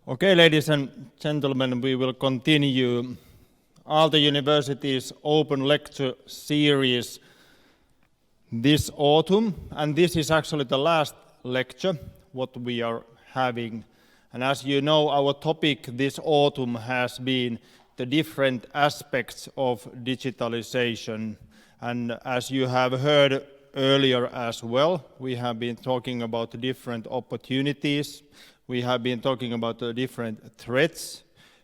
Okay, ladies and gentlemen, we will continue Aalto University's open lecture series this autumn, and this is actually the last lecture what we are having. And as you know, our topic this autumn has been the different aspects of digitalization. And as you have heard earlier as well, we have been talking about the different opportunities. We have been talking about the different threats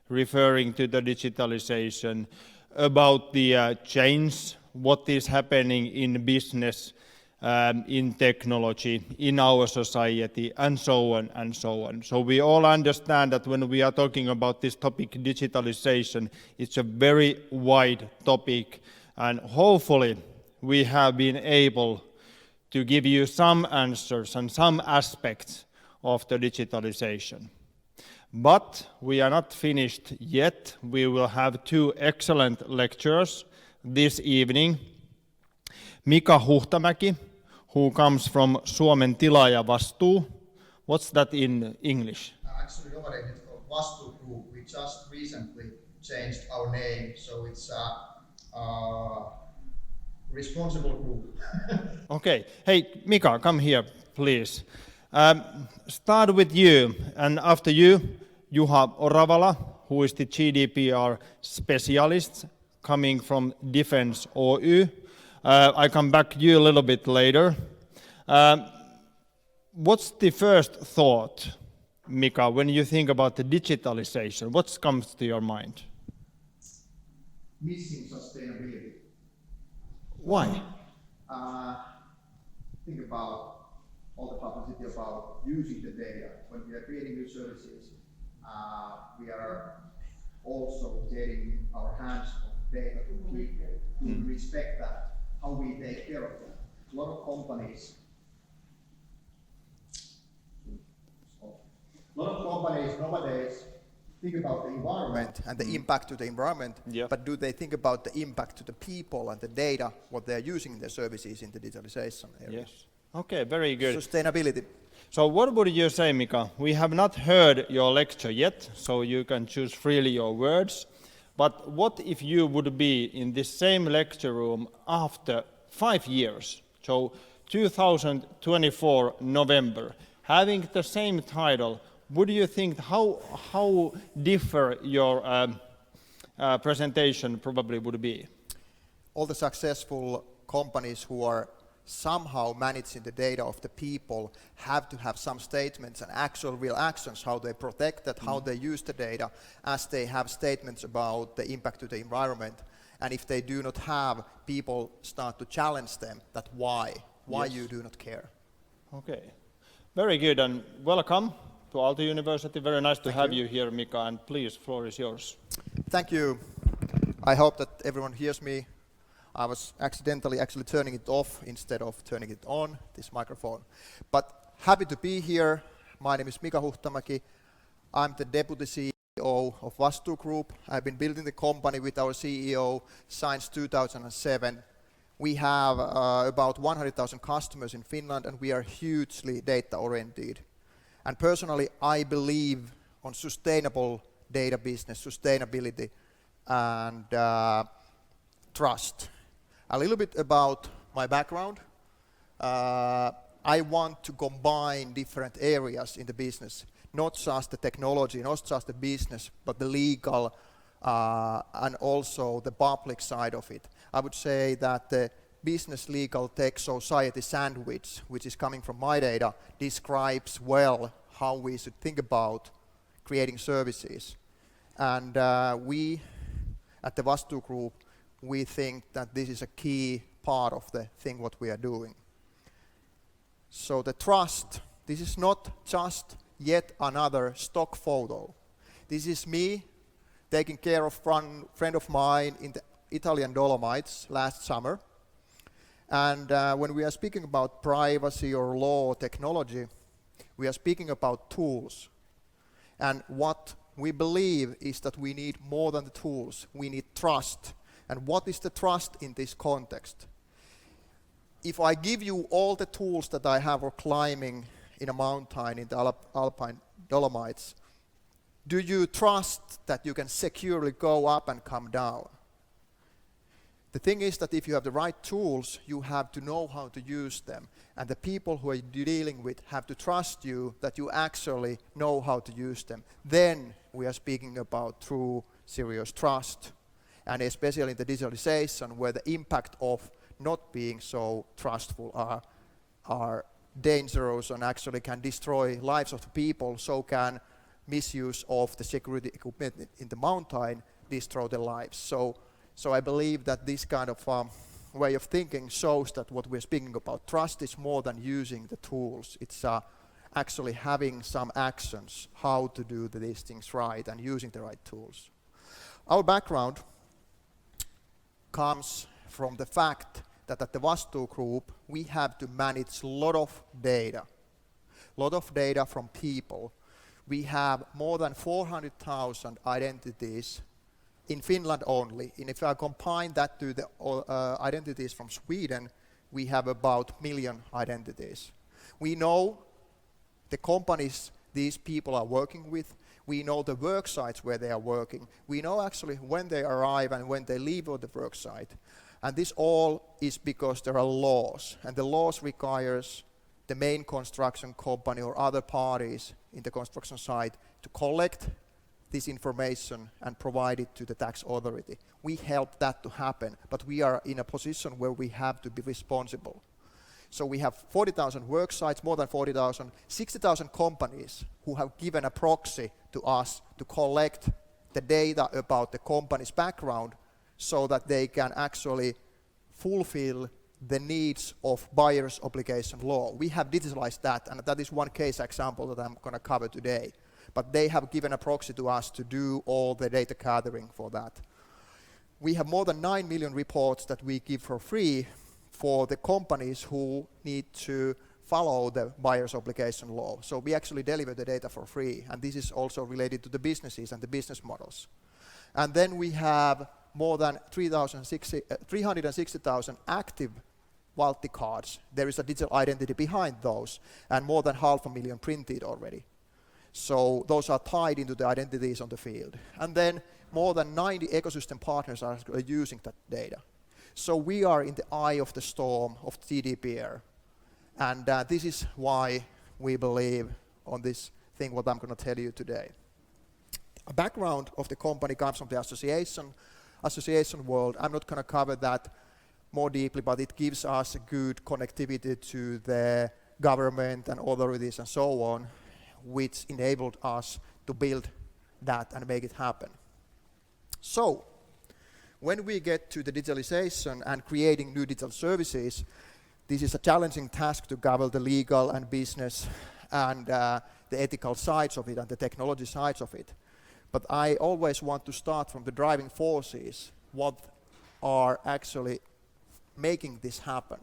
referring to the digitalization, about the change, what is happening in business, in technology, in our society, and so on and so on. So we all understand that when we are talking about this topic, digitalization, it's a very wide topic, and hopefully we have been able to give you some answers and some aspects of the digitalization. But we are not finished yet. We will have two excellent lectures this evening. Mika Huhtamäki, who comes from Suomen Tilaajavastuu. What's that in English? Actually, over there it's called Vastuu Group. We just recently changed our name, so it's a responsible group. Okay. Hey, Mika, come here, please. Start with you, and after you, Juha Oravala, who is the GDPR specialist coming from Defense Oy. I come back to you a little bit later. What's the first thought, Mika, when you think about the digitalization? What comes to your mind? Missing sustainability. Why? Think about all the publicity about using the data. When we are creating new services, we are also getting our hands on data to people who respect that, how we take care of that. A lot of companies nowadays think about the environment and the impact to the environment, but do they think about the impact to the people and the data, what they're using in their services in the digitalization area? Yes. Okay, very good. Sustainability. So what would you say, Mika? We have not heard your lecture yet, so you can choose freely your words. But what if you would be in this same lecture room after 5 years, so 2024 November, having the same title? Would you think how differ your presentation probably would be? All the successful companies who are somehow managing the data of the people have to have some statements and actual real actions, how they protect that, how they use the data, as they have statements about the impact to the environment. And if they do not have, people start to challenge them that why you do not care. Okay, very good, and welcome to Aalto University. Very nice to have you here, Mika, and please, floor is yours. Thank you. I hope that everyone hears me. I was accidentally actually turning it off instead of turning it on, this microphone. But happy to be here. My name is Mika Huhtamäki. I'm the Deputy CEO of Vastuu Group. I've been building the company with our CEO since 2007. We have about 100,000 customers in Finland, and we are hugely data-oriented. And personally, I believe on sustainable data business, sustainability, and trust. A little bit about my background. I want to combine different areas in the business, not just the technology, not just the business, but the legal and also the public side of it. I would say that the business, legal, tech, society sandwich, which is coming from my data, describes well how we should think about creating services. And we at the Vastuu Group, we think that this is a key part of the thing what we are doing. So the trust, this is not just yet another stock photo. This is me taking care of a friend of mine in the Italian Dolomites last summer. And when we are speaking about privacy or law or technology, we are speaking about tools. And what we believe is that we need more than the tools. We need trust. And what is the trust in this context? If I give you all the tools that I have for climbing in a mountain in the Alpine Dolomites, Do you trust that you can securely go up and come down? The thing is that if you have the right tools, you have to know how to use them. And the people who are dealing with have to trust you that you actually know how to use them. Then we are speaking about true, serious trust. And especially in the digitalization, where the impact of not being so trustful are dangerous and actually can destroy lives of the people, so can misuse of the security equipment in the mountain destroy their lives. So I believe that this kind of way of thinking shows that what we're speaking about, trust is more than using the tools. It's actually having some actions, how to do these things right and using the right tools. Our background comes from the fact that at the Vastu Group, we have to manage a lot of data from people. We have more than 400,000 identities in Finland only. And if I combine that to the identities from Sweden, we have about 1 million identities. We know the companies these people are working with. We know the work sites where they are working. We know actually when they arrive and when they leave the work site. And this all is because there are laws. And the laws requires the main construction company or other parties in the construction site to collect this information and provide it to the tax authority. We help that to happen, but we are in a position where we have to be responsible. So we have 40,000 work sites, more than 40,000, 60,000 companies who have given a proxy to us to collect the data about the company's background so that they can actually fulfill the needs of buyer's obligation law. We have digitalized that, and that is one case example that I'm going to cover today. But they have given a proxy to us to do all the data gathering for that. We have more than 9 million reports that we give for free for the companies who need to follow the buyer's obligation law. So we actually deliver the data for free, and this is also related to the businesses and the business models. And then we have more than 360,000 active Valtti cards. There is a digital identity behind those, and more than 500,000 printed already. So those are tied into the identities on the field. And then more than 90 ecosystem partners are using that data. So we are in the eye of the storm of GDPR. And this is why we believe on this thing what I'm going to tell you today. A background of the company comes from the association world. I'm not going to cover that more deeply, but it gives us a good connectivity to the government and authorities and so on, which enabled us to build that and make it happen. So, when we get to the digitalization and creating new digital services, this is a challenging task to cover the legal and business and the ethical sides of it and the technology sides of it. But I always want to start from the driving forces, what are actually making this happen.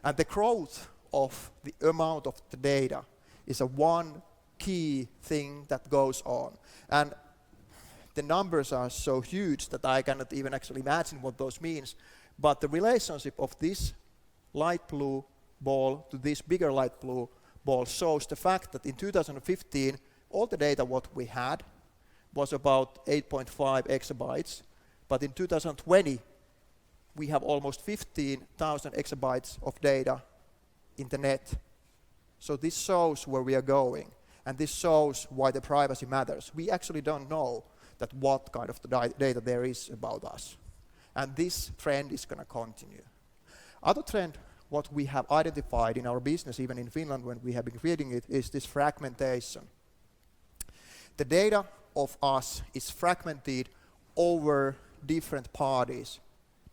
And the growth of the amount of the data is a one key thing that goes on. And the numbers are so huge that I cannot even actually imagine what those means. But the relationship of this light blue ball to this bigger light blue ball shows the fact that in 2015, all the data what we had was about 8.5 exabytes. But in 2020, we have almost 15,000 exabytes of data in the net. So this shows where we are going. And this shows why the privacy matters. We actually don't know that what kind of the data there is about us. And this trend is going to continue. Other trend, what we have identified in our business, even in Finland when we have been creating it, is this fragmentation. The data of us is fragmented over different parties,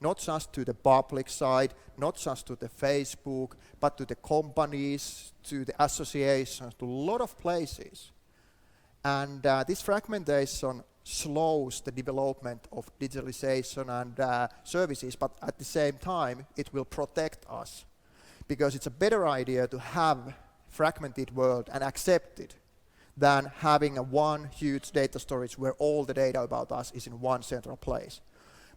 not just to the public side, not just to the Facebook, but to the companies, to the associations, to a lot of places. And this fragmentation slows the development of digitalization and services, but at the same time, it will protect us. Because it's a better idea to have fragmented world and accept it than having a one huge data storage where all the data about us is in one central place.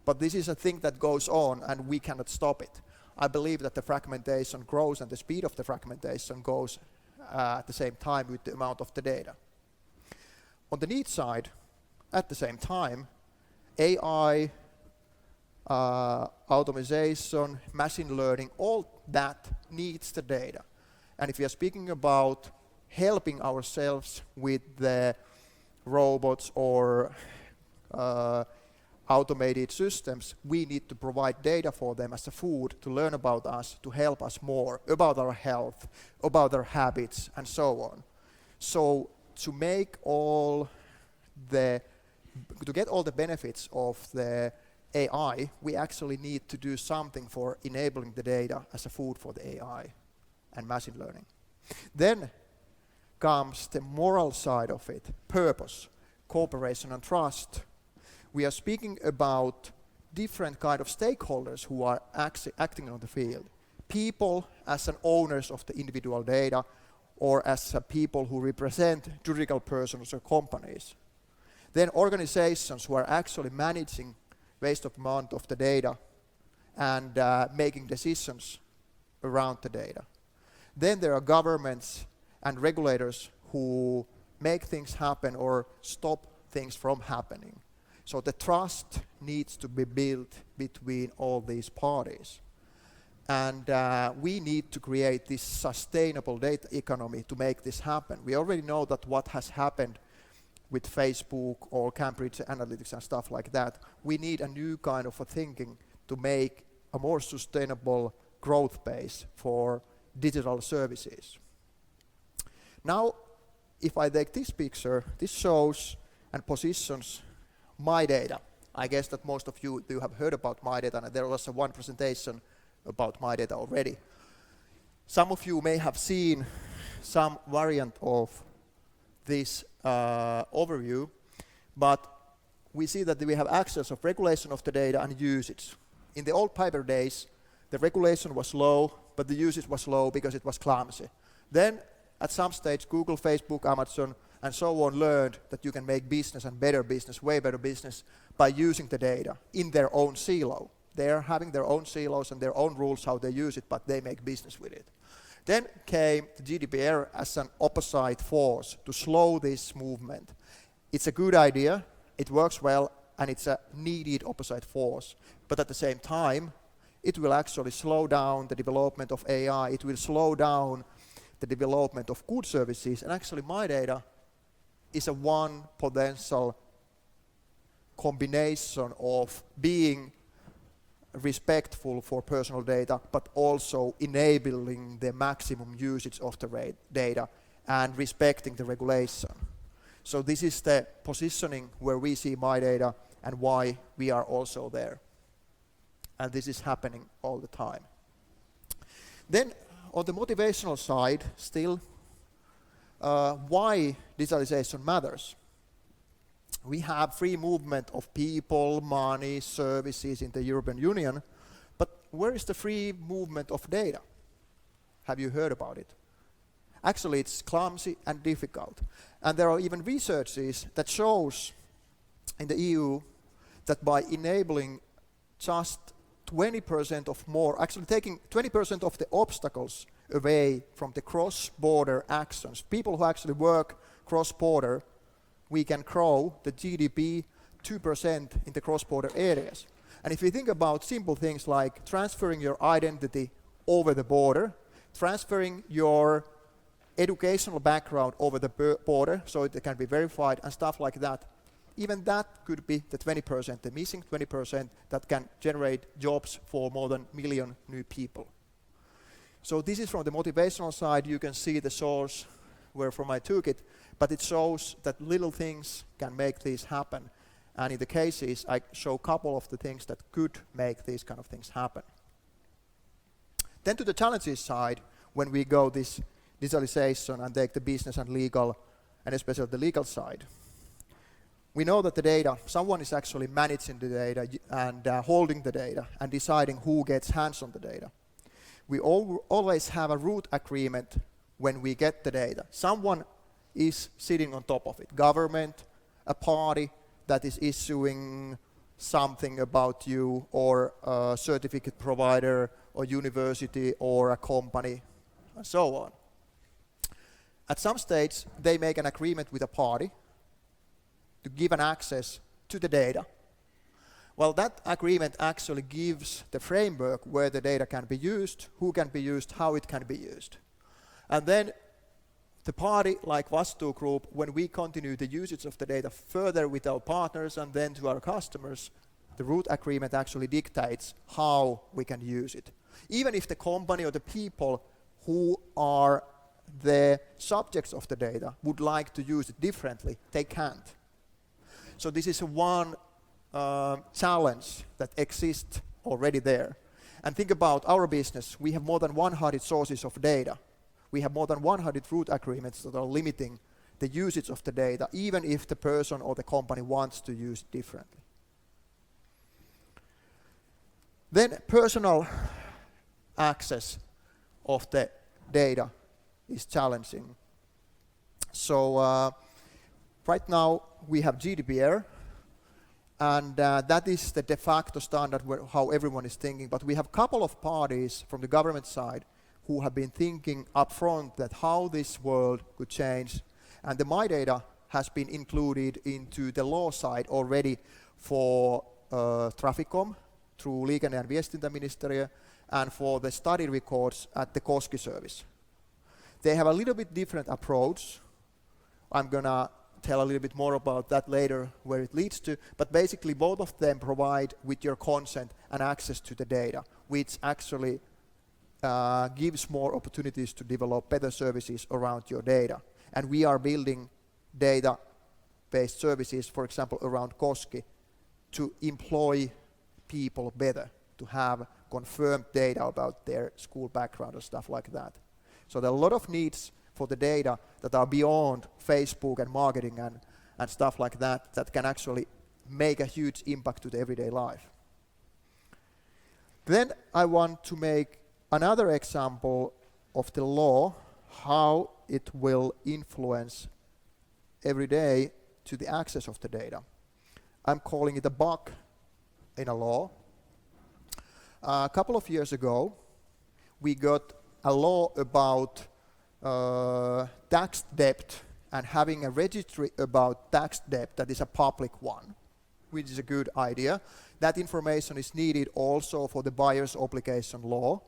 But this is a thing that goes on and we cannot stop it. I believe that the fragmentation grows and the speed of the fragmentation goes at the same time with the amount of the data. on the need side, at the same time, AI, automation, machine learning, all that needs the data. And if we are speaking about helping ourselves with the robots or automated systems, we need to provide data for them as a food to learn about us, to help us more about our health, about our habits, and so on. So to make to get all the benefits of the AI, we actually need to do something for enabling the data as a food for the AI and machine learning. Then comes the moral side of it, purpose, cooperation and trust. We are speaking about different kind of stakeholders who are acting on the field. People as an owners of the individual data or as people who represent juridical persons or companies. Then organizations who are actually managing vast amount of the data and making decisions around the data. Then there are governments and regulators who make things happen or stop things from happening. So the trust needs to be built between all these parties. And we need to create this sustainable data economy to make this happen. We already know that what has happened with Facebook or Cambridge Analytics and stuff like that, we need a new kind of a thinking to make a more sustainable growth base for digital services. Now, if I take this picture, this shows and positions my data. I guess that most of you have heard about my data, and there was one presentation about my data already. Some of you may have seen some variant of this overview, but we see that we have access of regulation of the data and usage. In the old paper days, the regulation was low, but the usage was low because it was clumsy. Then, at some stage, Google, Facebook, Amazon, and so on learned that you can make business and better business, way better business, by using the data in their own silo. They are having their own silos and their own rules how they use it, but they make business with it. Then came the GDPR as an opposite force to slow this movement. It's a good idea, it works well, and it's a needed opposite force. But at the same time, it will actually slow down the development of AI, it will slow down the development of good services, and actually my data is a one potential combination of being respectful for personal data, but also enabling the maximum usage of the data and respecting the regulation. So this is the positioning where we see my data and why we are also there. And this is happening all the time. Then on the motivational side, still, why digitalization matters. We have free movement of people, money, services in the European Union, but where is the free movement of data? Have you heard about it? Actually, it's clumsy and difficult. And there are even researches that shows in the EU that by enabling just 20% of more, actually taking 20% of the obstacles away from the cross-border actions, people who actually work cross-border, we can grow the GDP 2% in the cross-border areas. And if you think about simple things like transferring your identity over the border, transferring your educational background over the border so it can be verified and stuff like that, even that could be the 20%, the missing 20% that can generate jobs for more than 1 million new people. So this is from the motivational side. You can see the source where from I took it, but it shows that little things can make this happen. And in the cases, I show a couple of the things that could make these kind of things happen. Then to the challenges side, when we go this digitalization and take the business and legal, and especially the legal side, we know that the data, someone is actually managing the data and holding the data and deciding who gets hands on the data. We always have a root agreement when we get the data. Someone is sitting on top of it. Government, a party that is issuing something about you, or a certificate provider, or university, or a company, and so on. At some stage, they make an agreement with a party, to give an access to the data. Well, that agreement actually gives the framework where the data can be used, who can be used, how it can be used. And then the party like Vastu Group, when we continue the usage of the data further with our partners and then to our customers, the root agreement actually dictates how we can use it. Even if the company or the people who are the subjects of the data would like to use it differently, they can't. So this is one challenge that exists already there. And think about our business. We have more than 100 sources of data. We have more than 100 root agreements that are limiting the usage of the data, even if the person or the company wants to use it differently. Then personal access of the data is challenging. So right now we have GDPR, and that is the de facto standard how everyone is thinking. But we have a couple of parties from the government side who have been thinking upfront that how this world could change. And the My Data has been included into the law side already for Traficom through Liikenne- ja Viestintäministeriö and for the study records at the Koski service. They have a little bit different approach. I'm going to tell a little bit more about that later, where it leads to. But basically, both of them provide, with your consent, and access to the data, which actually gives more opportunities to develop better services around your data. And we are building data-based services, for example, around Koski, to employ people better, to have confirmed data about their school background and stuff like that. So there are a lot of needs for the data that are beyond Facebook and marketing and stuff like that, that can actually make a huge impact to the everyday life. Then I want to make another example of the law, how it will influence every day to the access of the data. I'm calling it a bug in a law. A couple of years ago, we got a law about tax debt and having a registry about tax debt that is a public one, which is a good idea. That information is needed also for the buyer's obligation law.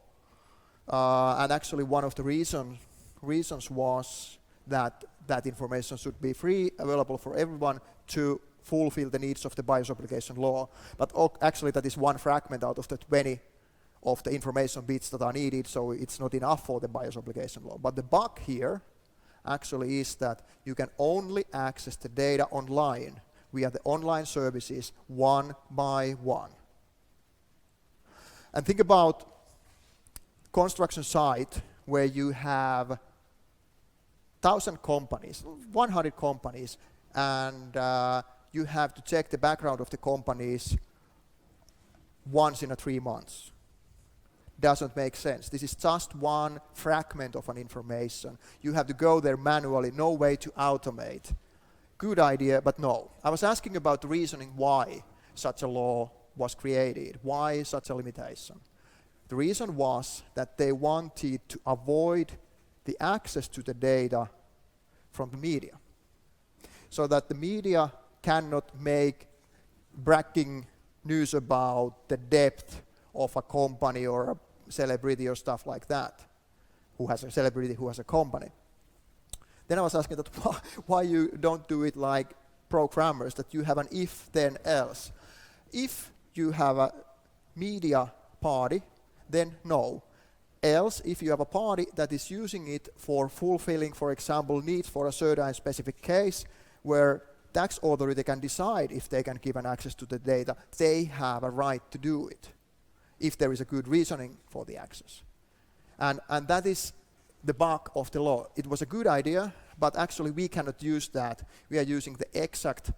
And actually one of the reasons was that that information should be free, available for everyone to fulfill the needs of the buyer's obligation law. But actually that is one fragment out of the 20 of the information bits that are needed, so it's not enough for the buyer's obligation law. But the bug here actually is that you can only access the data online via the online services one by one. And think about construction site where you have 1,000 companies, 100 companies, and you have to check the background of the companies once in 3 months. Doesn't make sense. This is just one fragment of an information. You have to go there manually, no way to automate. Good idea, but no. I was asking about the reasoning why such a law was created, why such a limitation. The reason was that they wanted to avoid the access to the data from the media, so that the media cannot make bragging news about the depth of a company or a celebrity or stuff like that, who has a celebrity who has a company. Then I was asking that why you don't do it like programmers, that you have an if then else. If you have a media party, then no. Else, if you have a party that is using it for fulfilling, for example, needs for a certain specific case where tax authority can decide if they can give an access to the data, they have a right to do it if there is a good reasoning for the access. And that is the bug of the law. It was a good idea, but actually we cannot use that. We are using the exact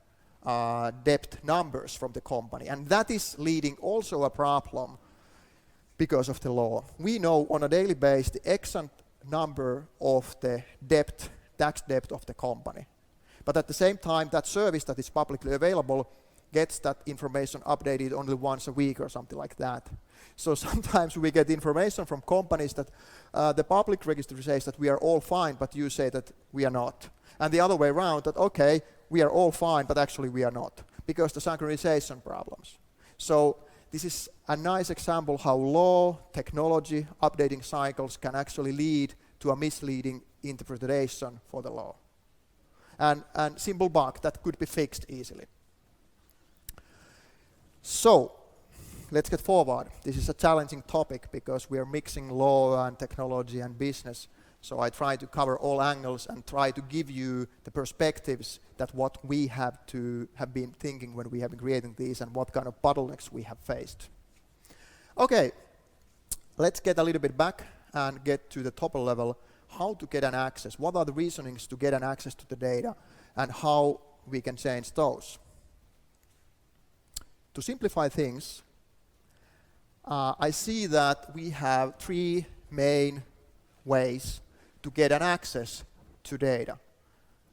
debt numbers from the company. And that is leading also a problem because of the law. We know on a daily basis the exact number of the tax debt of the company. But at the same time, that service that is publicly available gets that information updated only once a week or something like that. So sometimes we get information from companies that the public registry says that we are all fine, but you say that we are not. And the other way around, that okay, we are all fine, but actually we are not, because the synchronization problems. So this is a nice example how law, technology, updating cycles can actually lead to a misleading interpretation for the law. And simple bug that could be fixed easily. So, let's get forward. This is a challenging topic because we are mixing law and technology and business. So I try to cover all angles and try to give you the perspectives that what we have been thinking when we have been creating these and what kind of bottlenecks we have faced. Okay, let's get a little bit back and get to the top level. How to get an access? What are the reasonings to get an access to the data and how we can change those? To simplify things, I see that we have three main ways to get an access to data.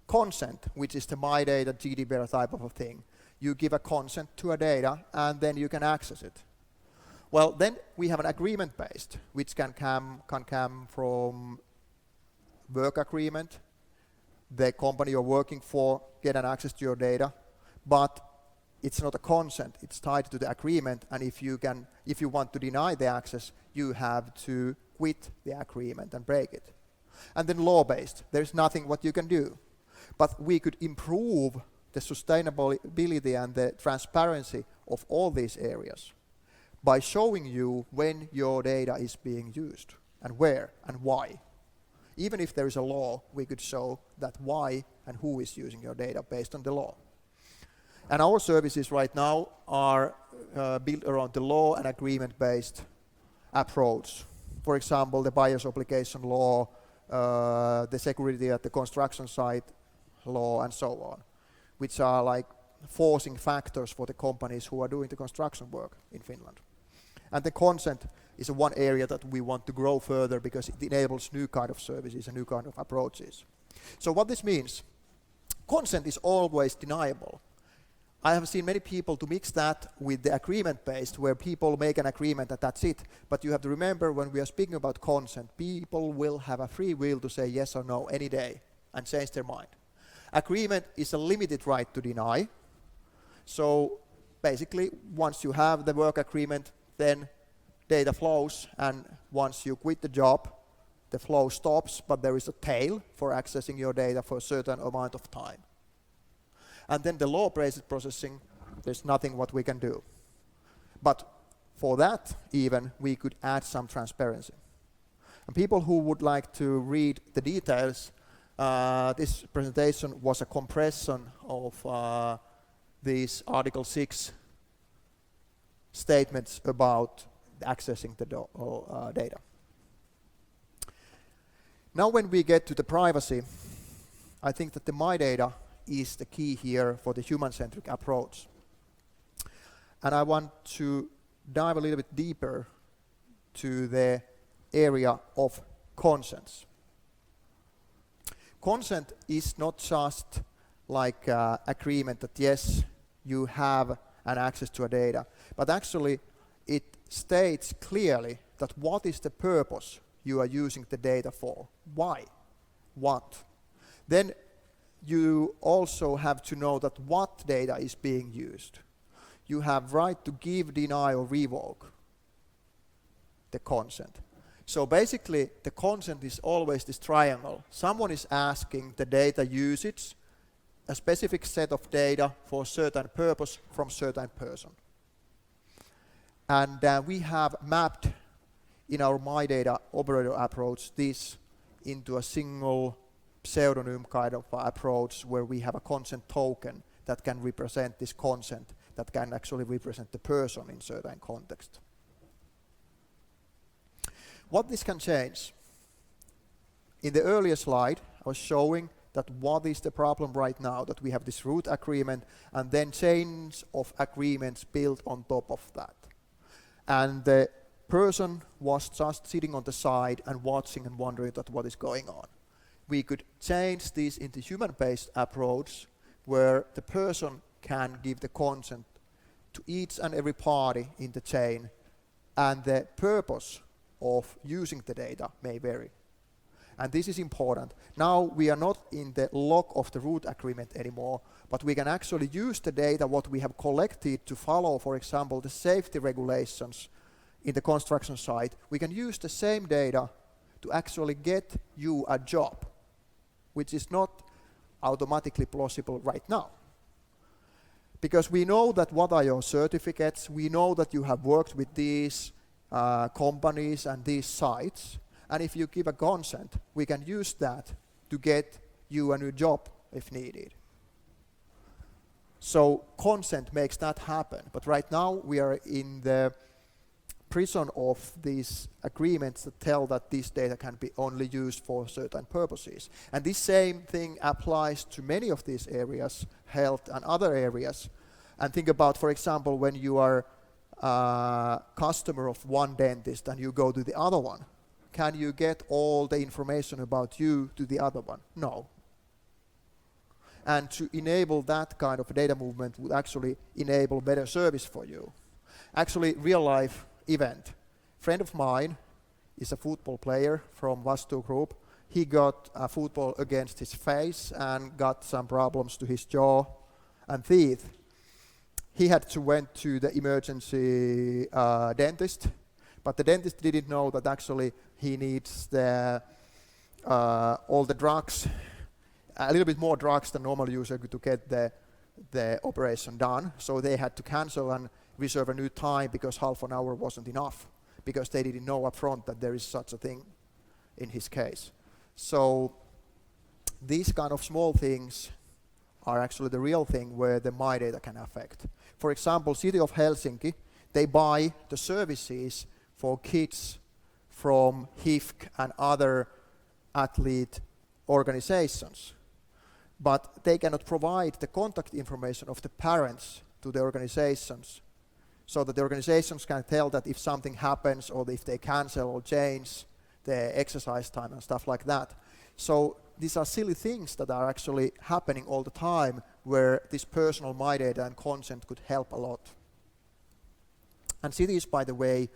Consent, which is the my data GDPR type of a thing. You give a consent to a data and then you can access it. Well, then we have an agreement based, which can come from work agreement. The company you're working for get an access to your data, but it's not a consent, it's tied to the agreement, and if you want to deny the access, you have to quit the agreement and break it. And then law-based, there's nothing what you can do. But we could improve the sustainability and the transparency of all these areas by showing you when your data is being used and where and why. Even if there is a law, we could show that why and who is using your data based on the law. And our services right now are built around the law and agreement-based approach. For example, the buyer's obligation law, the security at the construction site law, and so on, which are like forcing factors for the companies who are doing the construction work in Finland. And the consent is one area that we want to grow further because it enables new kind of services and new kind of approaches. So what this means, consent is always deniable. I have seen many people to mix that with the agreement-based, where people make an agreement and that's it. But you have to remember, when we are speaking about consent, people will have a free will to say yes or no any day and change their mind. Agreement is a limited right to deny. So basically, once you have the work agreement, then data flows, and once you quit the job, the flow stops, but there is a tail for accessing your data for a certain amount of time. And then the law-based processing, there's nothing what we can do. But for that, even, we could add some transparency. And people who would like to read the details, this presentation was a compression of these Article 6 statements about accessing the data. Now when we get to the privacy, I think that the my data is the key here for the human-centric approach. And I want to dive a little bit deeper to the area of consents. Consent is not just like agreement that yes, you have an access to a data, but actually it states clearly that what is the purpose you are using the data for, why, what. Then you also have to know that what data is being used. You have right to give, deny, or revoke the consent. So basically, the consent is always this triangle. Someone is asking the data usage, a specific set of data for a certain purpose from certain person. And we have mapped in our my data operator approach this into a single pseudonym kind of approach where we have a consent token that can represent this consent, that can actually represent the person in certain context. What this can change? In the earlier slide, I was showing that what is the problem right now, that we have this root agreement and then chains of agreements built on top of that. And the person was just sitting on the side and watching and wondering that what is going on. We could change this into human-based approach where the person can give the consent to each and every party in the chain, and the purpose of using the data may vary. And this is important. Now we are not in the lock of the root agreement anymore, but we can actually use the data what we have collected to follow, for example, the safety regulations in the construction site. We can use the same data to actually get you a job, which is not automatically possible right now. Because we know that what are your certificates, we know that you have worked with these companies and these sites, and if you give a consent, we can use that to get you a new job if needed. So consent makes that happen, but right now we are in the prison of these agreements that tell that this data can be only used for certain purposes. And this same thing applies to many of these areas, health and other areas. And think about, for example, when you are a customer of one dentist and you go to the other one. Can you get all the information about you to the other one? No. And to enable that kind of data movement would actually enable better service for you. Actually, real life event. Friend of mine is a football player from Vastu Group. He got a football against his face and got some problems to his jaw and teeth. He had to went to the emergency dentist, but the dentist didn't know that actually he needs the all the drugs, a little bit more drugs than normal user to get the operation done. So they had to cancel and reserve a new time because half an hour wasn't enough, because they didn't know up front that there is such a thing in his case. So these kind of small things are actually the real thing where the My Data can affect. For example, City of Helsinki, they buy the services for kids from HIFK and other athlete organizations, but they cannot provide the contact information of the parents to the organizations, so that the organizations can tell that if something happens or if they cancel or change the exercise time and stuff like that. So these are silly things that are actually happening all the time, where this personal My Data and consent could help a lot. And cities, by the way,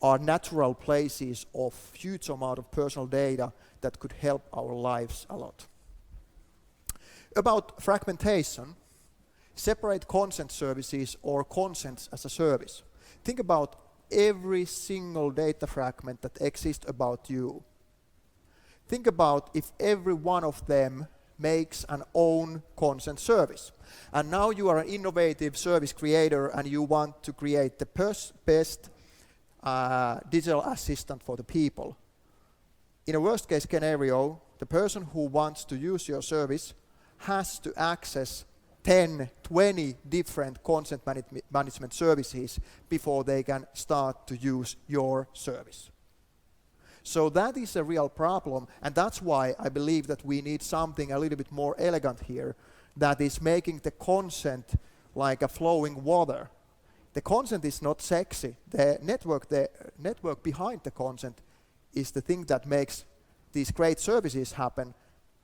are natural places of huge amount of personal data that could help our lives a lot. About fragmentation, separate consent services or consents as a service. Think about every single data fragment that exists about you. Think about if every one of them makes an own consent service. And now you are an innovative service creator and you want to create the best digital assistant for the people. In a worst case scenario, the person who wants to use your service has to access 10, 20 different consent management services before they can start to use your service. So that is a real problem, and that's why I believe that we need something a little bit more elegant here, that is making the consent like a flowing water. The consent is not sexy. The network behind the consent is the thing that makes these great services happen.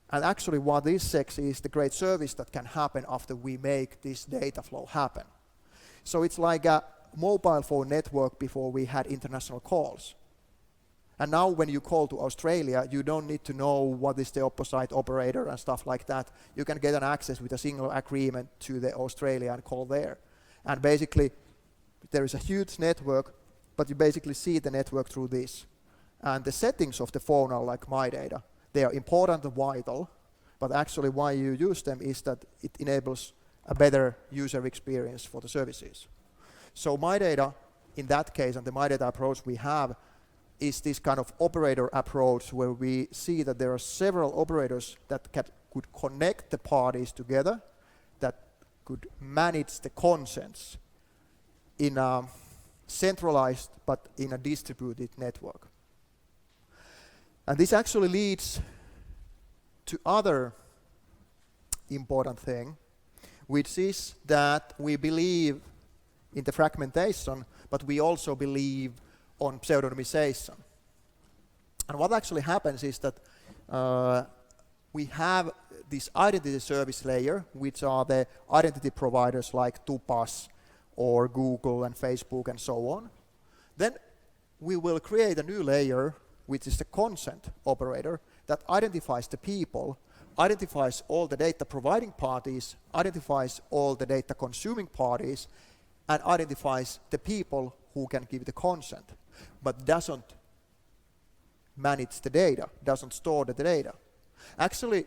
And actually what is sexy is the great service that can happen after we make this data flow happen. So it's like a mobile phone network before we had international calls. And now when you call to Australia, you don't need to know what is the opposite operator and stuff like that. You can get an access with a single agreement to the Australian call there. And basically, there is a huge network, but you basically see the network through this. And the settings of the phone are like My Data. They are important and vital, but actually why you use them is that it enables a better user experience for the services. So My Data, in that case, and the My Data approach we have, is this kind of operator approach where we see that there are several operators that could connect the parties together, that could manage the consents in a centralized but in a distributed network. And this actually leads to other important thing, which is that we believe in the fragmentation, but we also believe on pseudonymization. And what actually happens is that we have this identity service layer, which are the identity providers like Tupas or Google and Facebook and so on. Then we will create a new layer, which is the consent operator, that identifies the people, identifies all the data providing parties, identifies all the data consuming parties, and identifies the people who can give the consent, but doesn't manage the data, doesn't store the data. Actually,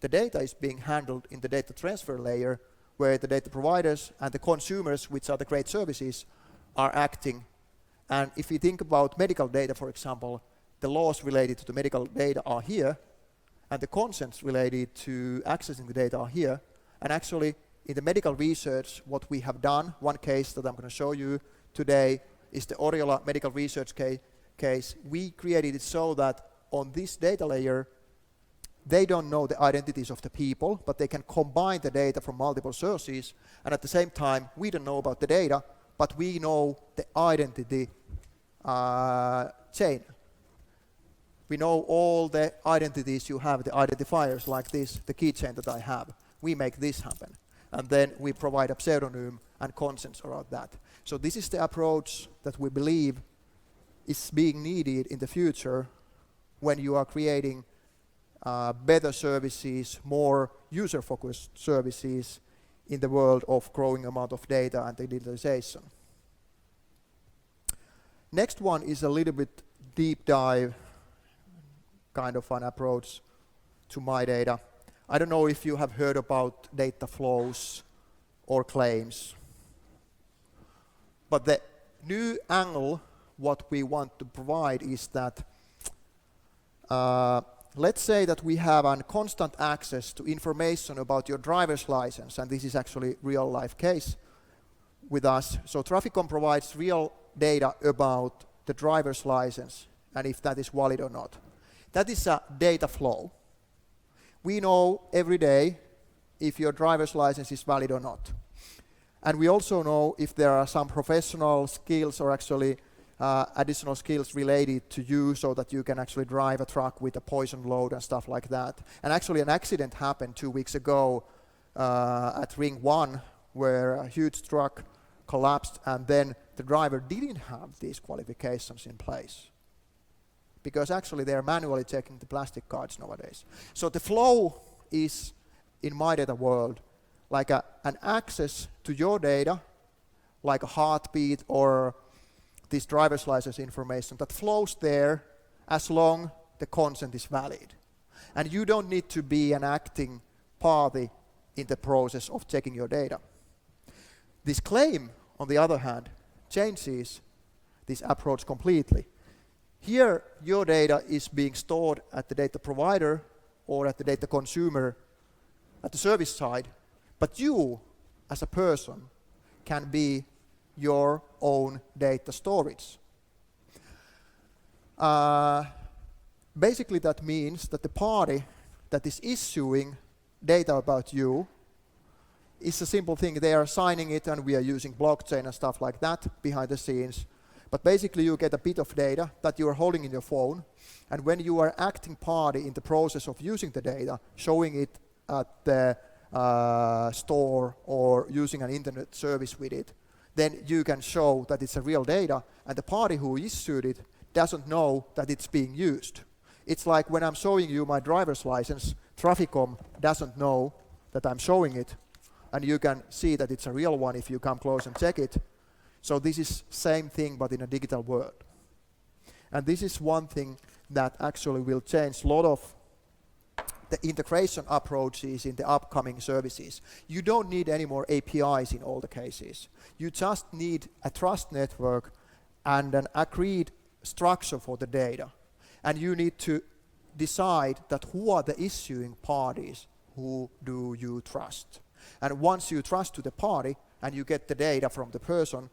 the data is being handled in the data transfer layer, where the data providers and the consumers, which are the great services, are acting. And if you think about medical data, for example, the laws related to the medical data are here, and the consents related to accessing the data are here. And actually, in the medical research, what we have done, one case that I'm going to show you today is the Oravala medical research case. We created it so that on this data layer, they don't know the identities of the people, but they can combine the data from multiple sources. And at the same time, we don't know about the data, but we know the identity chain. We know all the identities you have, the identifiers like this, the keychain that I have. We make this happen. And then we provide a pseudonym and consents around that. So this is the approach that we believe is being needed in the future when you are creating better services, more user-focused services in the world of growing amount of data and digitalization. Next one is a little bit deep dive kind of an approach to my data. I don't know if you have heard about data flows or claims, but the new angle what we want to provide is that let's say that we have a constant access to information about your driver's license, and this is actually real life case with us. So Traficom provides real data about the driver's license and if that is valid or not. That is a data flow. We know every day if your driver's license is valid or not. And we also know if there are some professional skills or actually additional skills related to you so that you can actually drive a truck with a poison load and stuff like that. And actually an accident happened 2 weeks ago at Ring 1 where a huge truck collapsed and then the driver didn't have these qualifications in place. Because actually they are manually checking the plastic cards nowadays. So the flow is, in my data world, like an access to your data, like a heartbeat or this driver's license information that flows there as long the consent is valid. And you don't need to be an acting party in the process of checking your data. This claim, on the other hand, changes this approach completely. Here, your data is being stored at the data provider or at the data consumer at the service side, but you, as a person, can be your own data storage. Basically, that means that the party that is issuing data about you is a simple thing. They are signing it, and we are using blockchain and stuff like that behind the scenes. But basically, you get a bit of data that you are holding in your phone, and when you are acting party in the process of using the data, showing it at the store or using an internet service with it, then you can show that it's a real data, and the party who issued it doesn't know that it's being used. It's like when I'm showing you my driver's license, Traficom doesn't know that I'm showing it, and you can see that it's a real one if you come close and check it. So this is same thing but in a digital world. And this is one thing that actually will change a lot of the integration approaches in the upcoming services. You don't need any more APIs in all the cases. You just need a trust network and an agreed structure for the data. And you need to decide that who are the issuing parties, who do you trust. And once you trust to the party and you get the data from the person,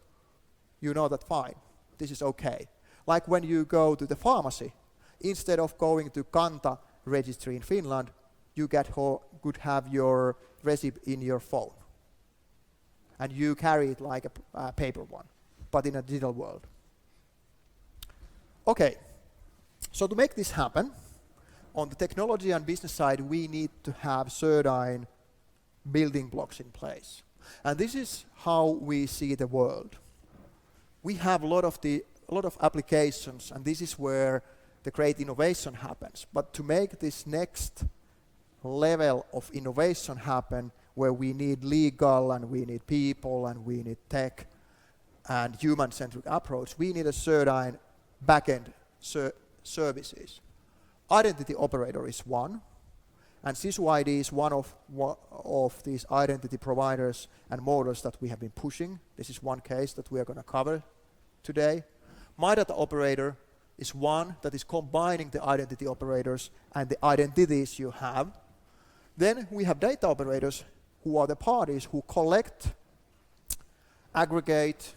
you know that fine, this is okay. Like when you go to the pharmacy, instead of going to Kanta registry in Finland, you could have your receipt in your phone. And you carry it like a paper one, but in a digital world. Okay, so to make this happen, on the technology and business side, we need to have certain building blocks in place. And this is how we see the world. We have a lot of applications, and this is where the great innovation happens. But to make this next level of innovation happen, where we need legal and we need people and we need tech and human-centric approach, we need a certain back-end services. Identity operator is one, and SysOID is one of these identity providers and models that we have been pushing. This is one case that we are going to cover today. My data operator is one that is combining the identity operators and the identities you have. Then we have data operators, who are the parties who collect, aggregate,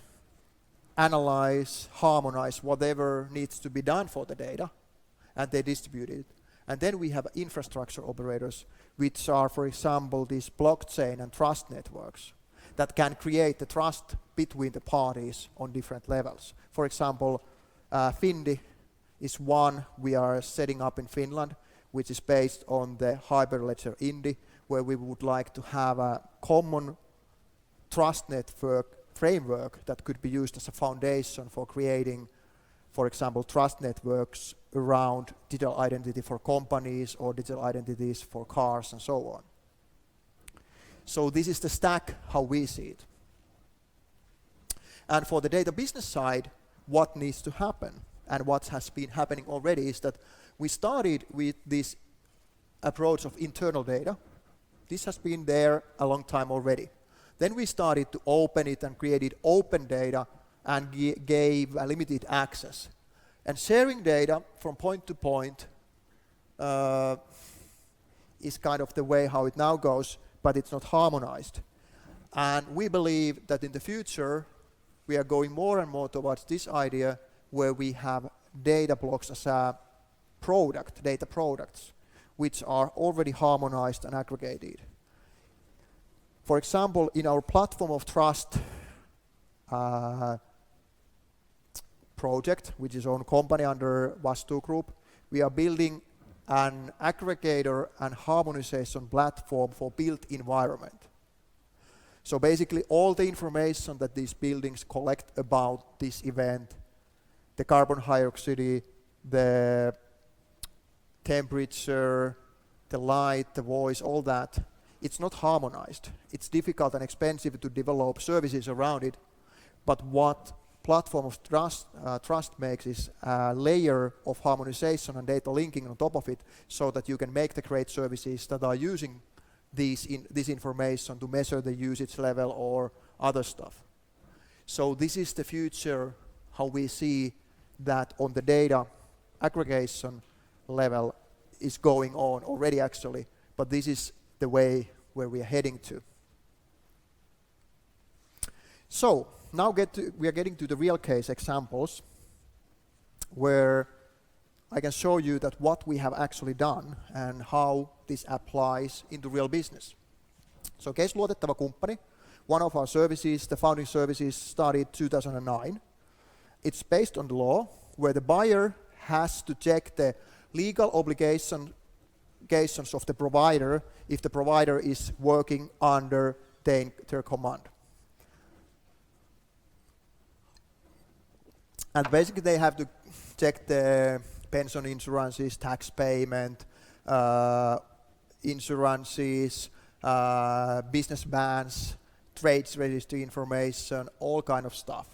analyze, harmonize whatever needs to be done for the data, and they distribute it. And then we have infrastructure operators, which are, for example, these blockchain and trust networks that can create the trust between the parties on different levels. For example, Findi is one we are setting up in Finland, which is based on the Hyperledger Indy, where we would like to have a common trust network framework that could be used as a foundation for creating, for example, trust networks around digital identity for companies or digital identities for cars and so on. So this is the stack, how we see it. And for the data business side, what needs to happen and what has been happening already is that we started with this approach of internal data. This has been there a long time already. Then we started to open it and created open data and gave a limited access. And sharing data from point to point is kind of the way how it now goes, but it's not harmonized. And we believe that in the future, we are going more and more towards this idea where we have data blocks as a product, data products, which are already harmonized and aggregated. For example, in our platform of trust project, which is own company under Vastu Group, we are building an aggregator and harmonization platform for built environment. So basically all the information that these buildings collect about this event, the carbon dioxide, the temperature, the light, the voice, all that, it's not harmonized. It's difficult and expensive to develop services around it, but what platform of trust makes is a layer of harmonization and data linking on top of it so that you can make the great services that are using this information to measure the usage level or other stuff. So this is the future, how we see that on the data aggregation level is going on already actually, but this is the way where we are heading to. So now we are getting to the real case examples where I can show you that what we have actually done and how this applies into real business. So case luotettava kumppani, one of our services, the founding services started 2009. It's based on the law where the buyer has to check the legal obligations of the provider if the provider is working under their command. And basically they have to check the pension insurances, tax payment, insurances, business bans, trades registry information, all kind of stuff.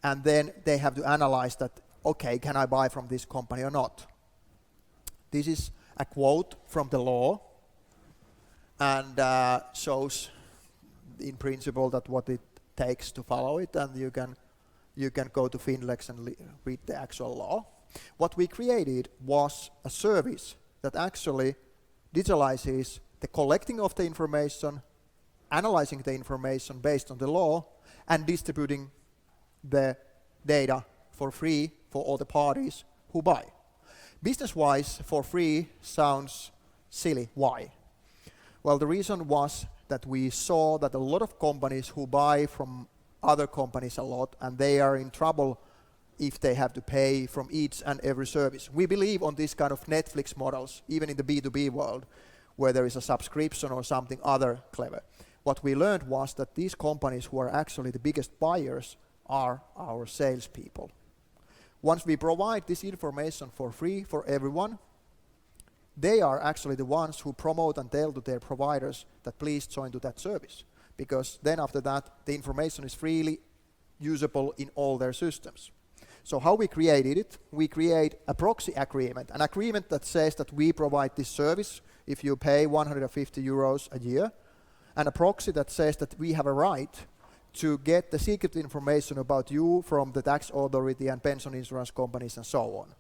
And then they have to analyze that, okay, can I buy from this company or not? This is a quote from the law and shows in principle that what it takes to follow it, and you can go to Finlex and read the actual law. What we created was a service that actually digitalizes the collecting of the information, analyzing the information based on the law, and distributing the data for free for all the parties who buy. Business-wise, for free sounds silly. Why? Well, the reason was that we saw that a lot of companies who buy from other companies a lot, and they are in trouble if they have to pay from each and every service. We believe on this kind of Netflix models, even in the B2B world, where there is a subscription or something other clever. What we learned was that these companies who are actually the biggest buyers are our salespeople. Once we provide this information for free for everyone, they are actually the ones who promote and tell to their providers that please join to that service. Because then after that, the information is freely usable in all their systems. So how we created it, we create a proxy agreement, an agreement that says that we provide this service if you pay 150 euros a year, and a proxy that says that we have a right to get the secret information about you from the tax authority and pension insurance companies and so on.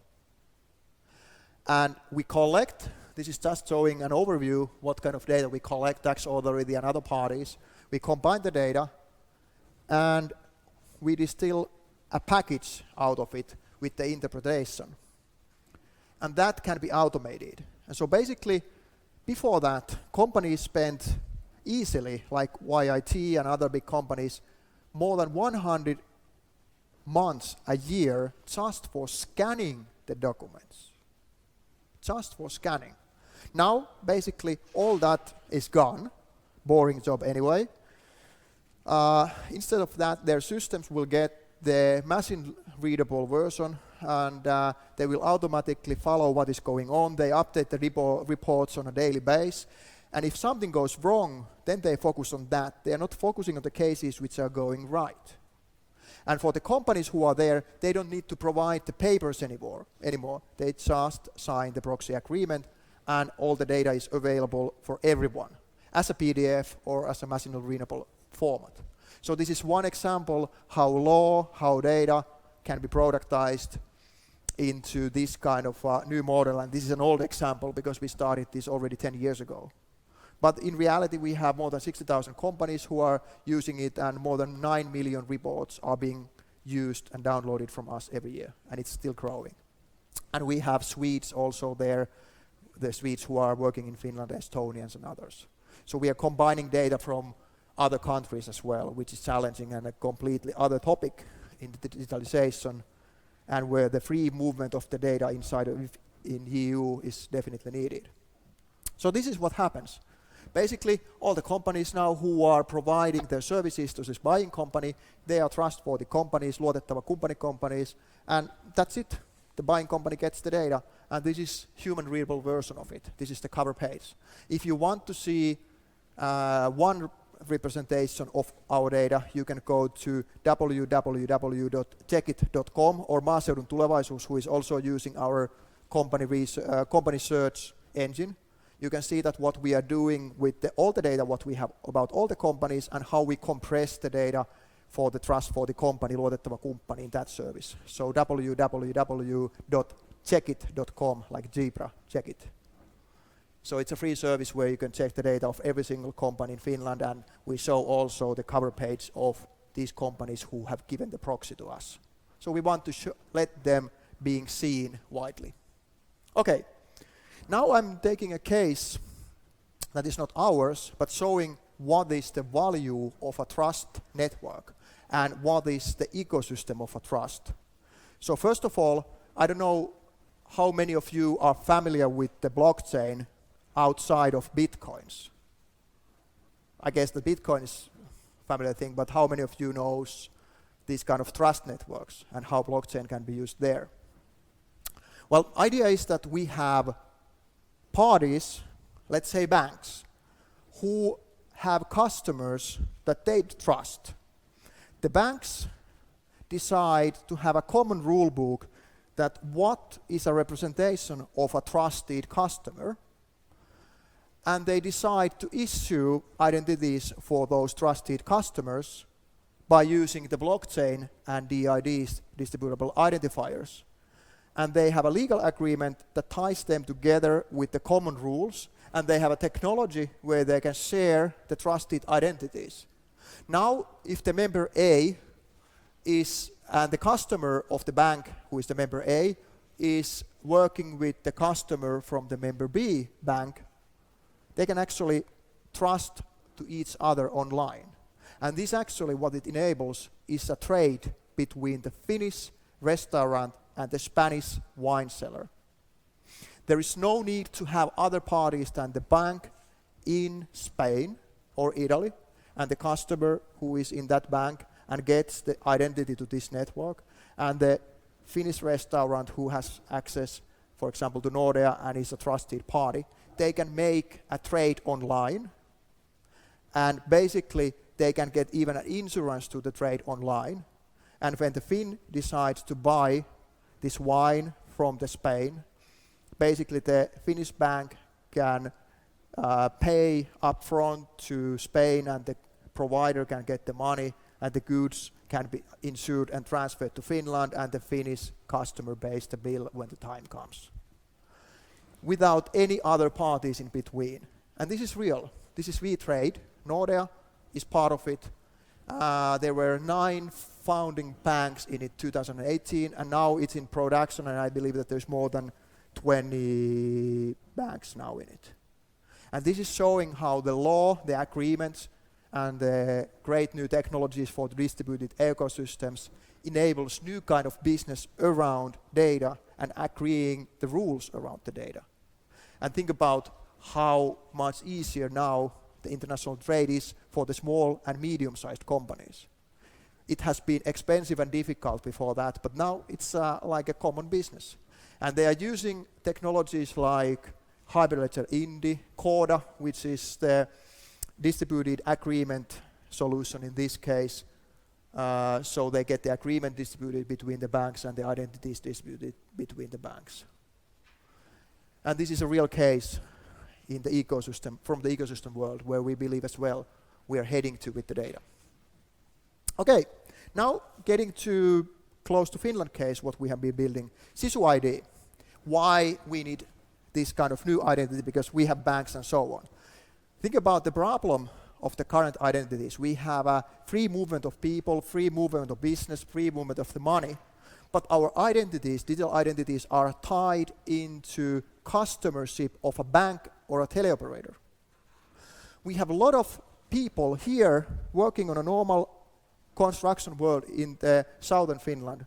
And we collect, this is just showing an overview what kind of data we collect, tax authority and other parties. We combine the data and we distill a package out of it with the interpretation. And that can be automated. And so basically, before that, companies spent easily, like YIT and other big companies, more than 100 months a year just for scanning the documents. Just for scanning. Now, basically, all that is gone. Boring job anyway. Instead of that, their systems will get the machine-readable version, and they will automatically follow what is going on. They update the reports on a daily basis. And if something goes wrong, then they focus on that. They are not focusing on the cases which are going right. And for the companies who are there, they don't need to provide the papers anymore. They just sign the proxy agreement, and all the data is available for everyone as a PDF or as a machine-readable format. So this is one example how law, how data can be productized into this kind of new model. And this is an old example because we started this already 10 years ago. But in reality, we have more than 60,000 companies who are using it, and more than 9 million reports are being used and downloaded from us every year, and it's still growing. And we have Swedes also there, the Swedes who are working in Finland, Estonians and others. So we are combining data from other countries as well, which is challenging and a completely other topic in the digitalization, and where the free movement of the data inside of in EU is definitely needed. So this is what happens. Basically, all the companies now who are providing their services to this buying company, they are trustworthy companies, luotettava kumppani companies, and that's it. The buying company gets the data, and this is human-readable version of it. This is the cover page. If you want to see one representation of our data, you can go to www.checkit.com or Maaseudun Tulevaisuus, who is also using our company search engine. You can see that what we are doing with all the data, what we have about all the companies, and how we compress the data for the trust for the company, luotettava kumppani, in that service. So www.checkit.com, like zebra, check it. So it's a free service where you can check the data of every single company in Finland, and we show also the cover page of these companies who have given the proxy to us. So we want to let them being seen widely. Okay. Now I'm taking a case that is not ours, but showing what is the value of a trust network and what is the ecosystem of a trust. So first of all, I don't know how many of you are familiar with the blockchain outside of Bitcoins. I guess the Bitcoin is a familiar thing, but how many of you knows these kind of trust networks and how blockchain can be used there? Well, idea is that we have parties, let's say banks, who have customers that they trust. The banks decide to have a common rule book that what is a representation of a trusted customer, and they decide to issue identities for those trusted customers by using the blockchain and DIDs, distributable identifiers. And they have a legal agreement that ties them together with the common rules, and they have a technology where they can share the trusted identities. Now, if the member A is, and the customer of the bank, who is the member A, is working with the customer from the member B bank, they can actually trust to each other online. And this actually, what it enables is a trade between the Finnish restaurant, and the Spanish wine cellar. There is no need to have other parties than the bank in Spain or Italy and the customer who is in that bank and gets the identity to this network, and the Finnish restaurant who has access, for example, to Nordea and is a trusted party. They can make a trade online, and basically they can get even an insurance to the trade online. And when the Finn decides to buy this wine from the Spain, basically the Finnish bank can pay upfront to Spain, and the provider can get the money, and the goods can be insured and transferred to Finland, and the Finnish customer pays the bill when the time comes, without any other parties in between. And this is real. This is V-Trade. Nordea is part of it. There were 9 founding banks in it 2018, and now it's in production, and I believe that there's more than 20 banks now in it. And this is showing how the law, the agreements, and the great new technologies for the distributed ecosystems enables new kind of business around data and agreeing the rules around the data. And think about how much easier now the international trade is for the small and medium-sized companies. It has been expensive and difficult before that, but now it's like a common business. And they are using technologies like Hyperledger Indy, Coda, which is the distributed agreement solution in this case. So they get the agreement distributed between the banks and the identities distributed between the banks. And this is a real case in the ecosystem, from the ecosystem world, where we believe as well we are heading to with the data. Okay, now getting to close to Finland case, what we have been building, Sisu ID. Why we need this kind of new identity, because we have banks and so on. Think about the problem of the current identities. We have a free movement of people, free movement of business, free movement of the money, but our identities, digital identities, are tied into customership of a bank or a teleoperator. We have a lot of people here working on a normal construction world in the southern Finland.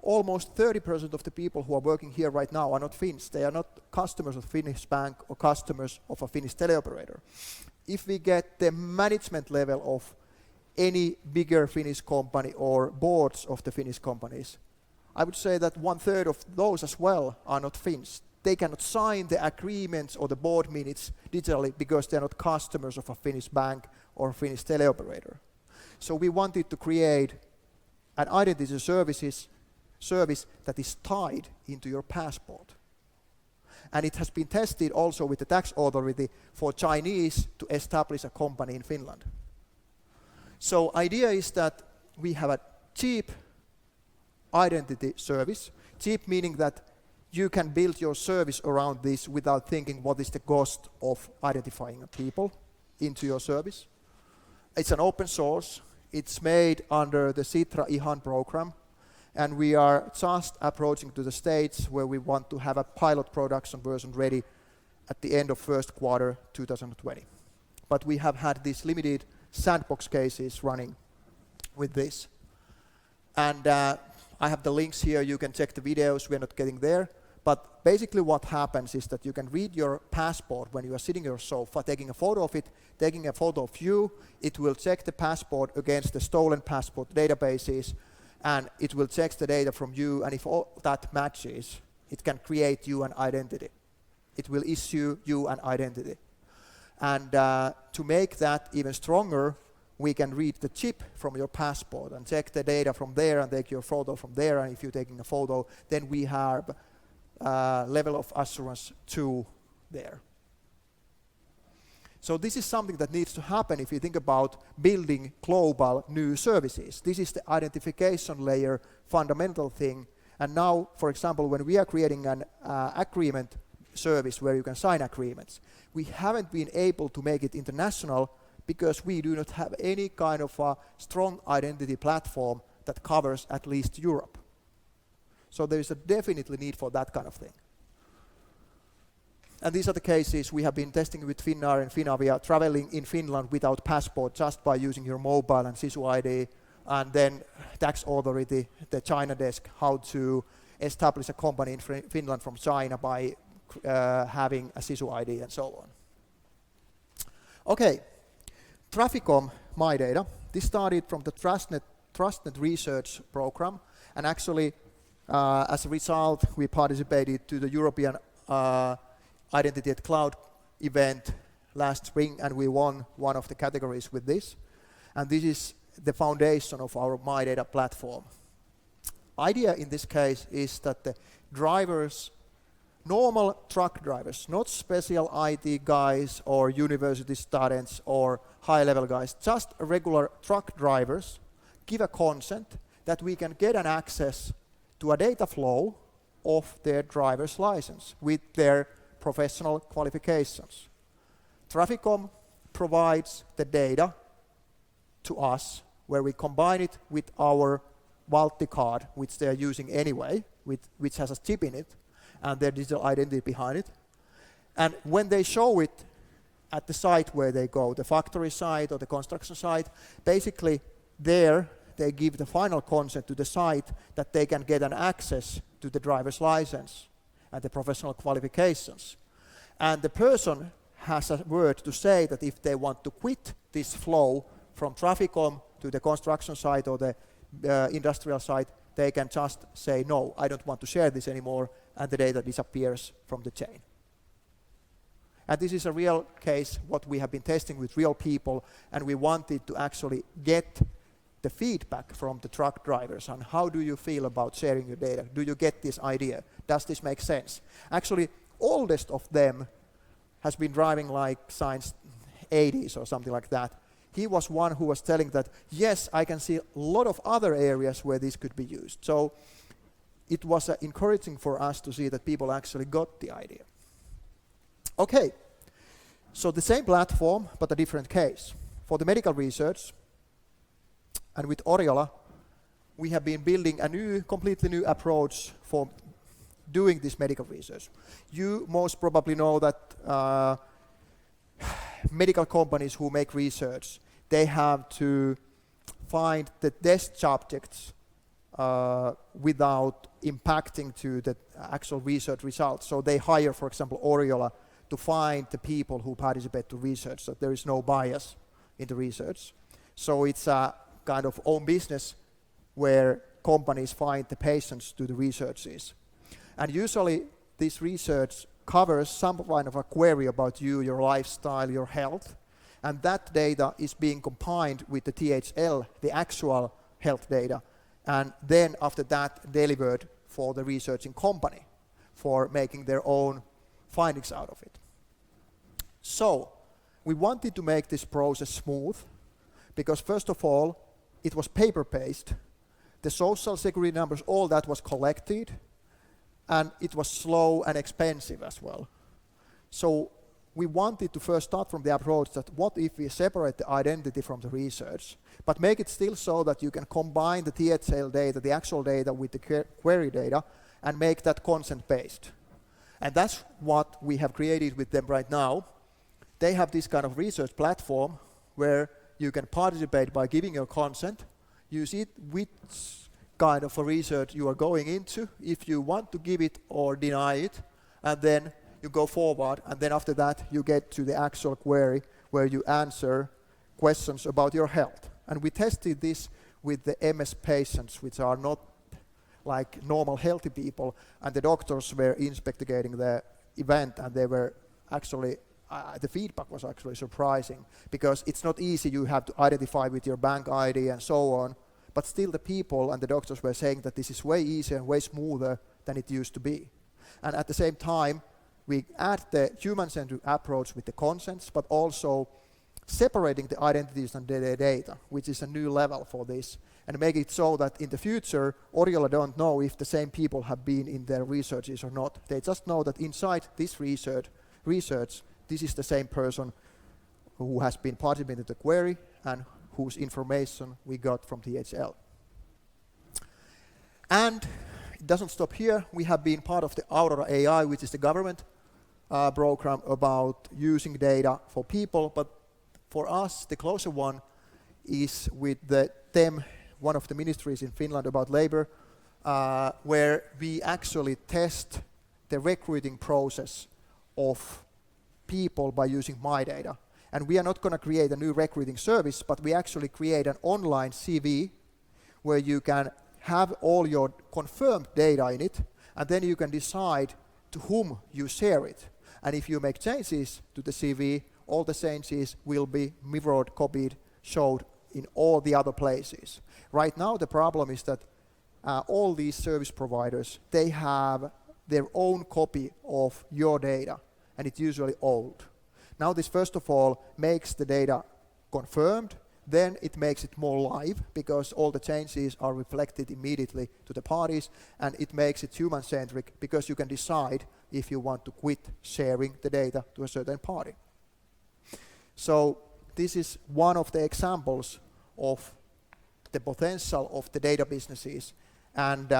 Almost 30% of the people who are working here right now are not Finns. They are not customers of Finnish bank or customers of a Finnish teleoperator. If we get the management level of any bigger Finnish company or boards of the Finnish companies, I would say that 1/3 of those as well are not Finns. They cannot sign the agreements or the board minutes digitally because they are not customers of a Finnish bank or Finnish teleoperator. So we wanted to create an identity service that is tied into your passport. And it has been tested also with the tax authority for Chinese to establish a company in Finland. So idea is that we have a cheap identity service. Cheap meaning that you can build your service around this without thinking what is the cost of identifying people into your service. It's an open source. It's made under the Sitra IHAN program. And we are just approaching to the stage where we want to have a pilot production version ready at the end of first quarter 2020. But we have had these limited sandbox cases running with this. And I have the links here. You can check the videos. We're not getting there. But basically what happens is that you can read your passport when you are sitting on your sofa, taking a photo of it, taking a photo of you. It will check the passport against the stolen passport databases, and it will check the data from you, and if all that matches, it can create you an identity. It will issue you an identity. And to make that even stronger, we can read the chip from your passport and check the data from there and take your photo from there, and if you're taking a photo, then we have level of assurance 2 there. So this is something that needs to happen if you think about building global new services. This is the identification layer, fundamental thing. And now, for example, when we are creating an agreement service where you can sign agreements, we haven't been able to make it international because we do not have any kind of a strong identity platform that covers at least Europe. So there is a definitely need for that kind of thing. And these are the cases we have been testing with Finnair and Finavia, traveling in Finland without passport just by using your mobile and Sisu ID and then tax authority, the China desk, how to establish a company in Finland from China by having a SISU ID and so on. Okay, Traficom, my data. This started from the TrustNet research program, and actually, as a result, we participated to the European Identity at Cloud event last spring, and we won one of the categories with this. And this is the foundation of our My Data platform. Idea in this case is that the drivers, normal truck drivers, not special IT guys or university students or high-level guys, just regular truck drivers give a consent that we can get an access to a data flow of their driver's license with their professional qualifications. Traficom provides the data to us where we combine it with our Valtti card, which they are using anyway, which has a chip in it, and their digital identity behind it. And when they show it at the site where they go, the factory site or the construction site, basically there they give the final consent to the site that they can get an access to the driver's license and the professional qualifications. And the person has a word to say that if they want to quit this flow from Traficom to the construction site or the industrial site, they can just say, no, I don't want to share this anymore, and the data disappears from the chain. And this is a real case, what we have been testing with real people, and we wanted to actually get the feedback from the truck drivers on how do you feel about sharing your data? Do you get this idea? Does this make sense? Actually, oldest of them has been driving like since 80s or something like that. He was one who was telling that, yes, I can see a lot of other areas where this could be used. So it was encouraging for us to see that people actually got the idea. Okay, so the same platform, but a different case. For the medical research, and with Oravala, we have been building a completely new approach for doing this medical research. You most probably know that medical companies who make research, they have to find the test subjects without impacting to the actual research results. So they hire, for example, Oravala to find the people who participate to research, so there is no bias in the research. So it's a kind of own business where companies find the patients to the researches. And usually this research covers some kind of a query about you, your lifestyle, your health, and that data is being combined with the THL, the actual health data, and then after that delivered for the researching company for making their own findings out of it. So we wanted to make this process smooth because first of all, it was paper-based. The social security numbers, all that was collected, and it was slow and expensive as well. So we wanted to first start from the approach that what if we separate the identity from the research, but make it still so that you can combine the THL data, the actual data, with the query data, and make that consent-based. And that's what we have created with them right now. They have this kind of research platform where you can participate by giving your consent. You see which kind of a research you are going into, if you want to give it or deny it, and then you go forward, and then after that you get to the actual query where you answer questions about your health. And we tested this with the MS patients, which are not like normal healthy people, and the doctors were investigating the event, and they were actually the feedback was actually surprising because it's not easy. You have to identify with your bank ID and so on, but still the people and the doctors were saying that this is way easier and way smoother than it used to be. And at the same time, we add the human-centered approach with the consents, but also separating the identities and the data, which is a new level for this, and make it so that in the future, Oravala don't know if the same people have been in their researches or not. They just know that inside this research, this is the same person who has been participating in the query and whose information we got from THL. And it doesn't stop here. We have been part of the Aurora AI, which is the government program about using data for people, but for us, the closer one is with the TEM one of the ministries in Finland about labor, where we actually test the recruiting process of people by using my data. And we are not going to create a new recruiting service, but we actually create an online CV where you can have all your confirmed data in it, and then you can decide to whom you share it. And if you make changes to the CV, all the changes will be mirrored, copied, showed in all the other places. Right now the problem is that all these service providers, they have their own copy of your data, and it's usually old. Now this first of all makes the data confirmed, then it makes it more live because all the changes are reflected immediately to the parties, and it makes it human-centric because you can decide if you want to quit sharing the data to a certain party. So this is one of the examples of the potential of the data businesses, and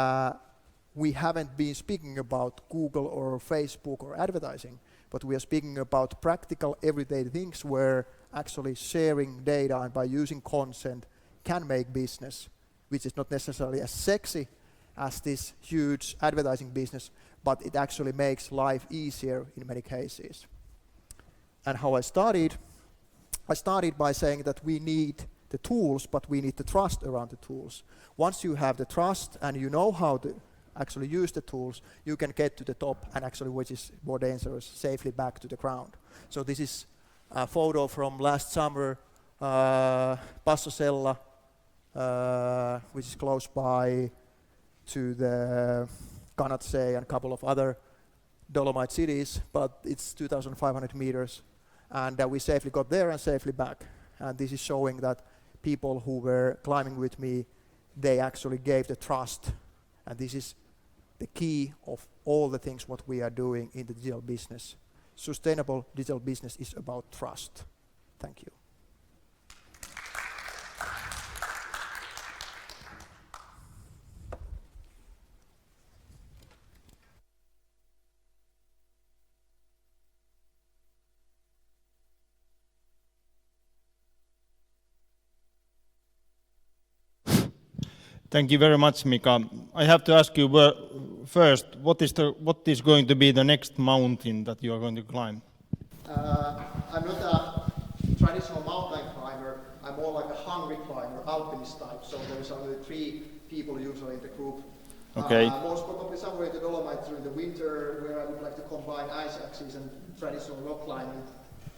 we haven't been speaking about Google or Facebook or advertising, but we are speaking about practical everyday things where actually sharing data and by using consent can make business, which is not necessarily as sexy as this huge advertising business, but it actually makes life easier in many cases. And how I started by saying that we need the tools, but we need the trust around the tools. Once you have the trust and you know how to actually use the tools, you can get to the top and actually, which is more dangerous, safely back to the ground. So this is a photo from last summer, Passosella, which is close by to the Kanatsei and a couple of other Dolomite cities, but it's 2,500 meters. And we safely got there and safely back. And this is showing that people who were climbing with me, they actually gave the trust. And this is the key of all the things what we are doing in the digital business. Sustainable digital business is about trust. Thank you. Thank you very much, Mika. I have to ask you first, what is going to be the next mountain that you are going to climb? I'm not a traditional mountain climber. I'm more like a hungry climber, alpinist type. So there's only 3 people usually in the group. Okay. Most probably somewhere in the Dolomites during the winter, where I would like to combine ice axes and traditional rock climbing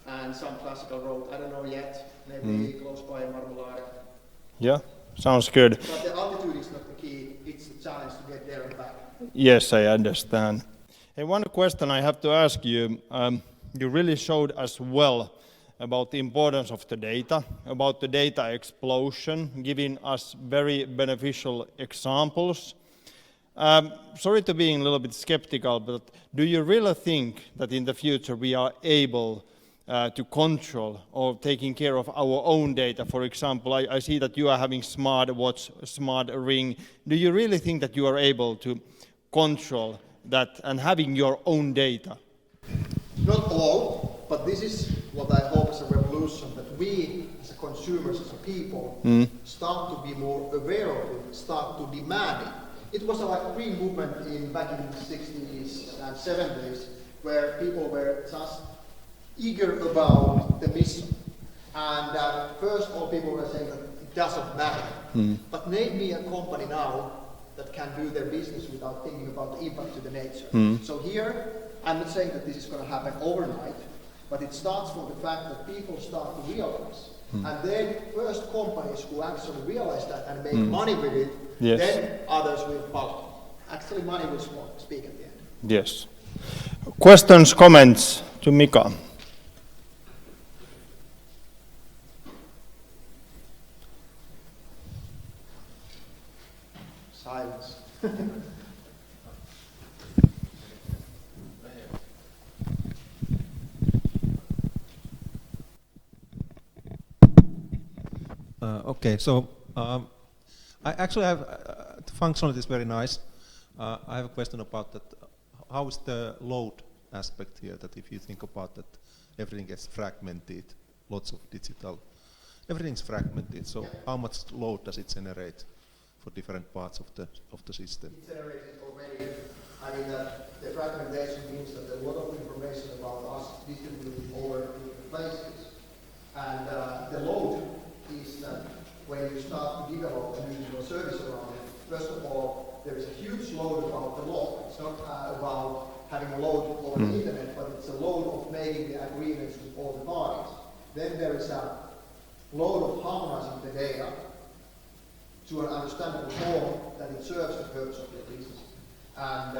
and some classical road. I don't know yet. Maybe close by Marmolada. Yeah. Sounds good. But the altitude is not the key, it's the challenge to get there and back. Yes, I understand. Hey, one question I have to ask you. You really showed us well about the importance of the data, about the data explosion, giving us very beneficial examples. Sorry to being a little bit skeptical, but do you really think that in the future we are able to control or taking care of our own data? For example, I see that you are having smart watch, smart ring. Do you really think that you are able to control that and having your own data? Not all, but this is what I hope is a revolution, that we as consumers, as a people, start to be more aware of it, start to demand it. It was like a free movement back in the 60s and 70s, where people were just eager about the mission. And first all people were saying that it doesn't matter. But name me a company now that can do their business without thinking about the impact to the nature. So here, I'm not saying that this is going to happen overnight, but it starts from the fact that people start to realize. And then first companies who actually realize that and make money with it, then others will follow. Actually, money will speak at the end. Yes. Questions, comments to Mika? Silence. Okay, so I actually have the functionality is very nice. I have a question about that. How is the load aspect here? That if you think about that, everything gets fragmented, lots of digital, everything's fragmented. So how much load does it generate? different parts of the system. It's generated already. I mean that the fragmentation means that there's a lot of information about us distributed over different places. And the load is that when you start to develop a new service around it, first of all, there is a huge load about the law. It's not about having a load over the internet, but it's a load of making the agreements with all the parties. Then there is a load of harmonizing the data to an understandable form that it serves the purpose of your business. And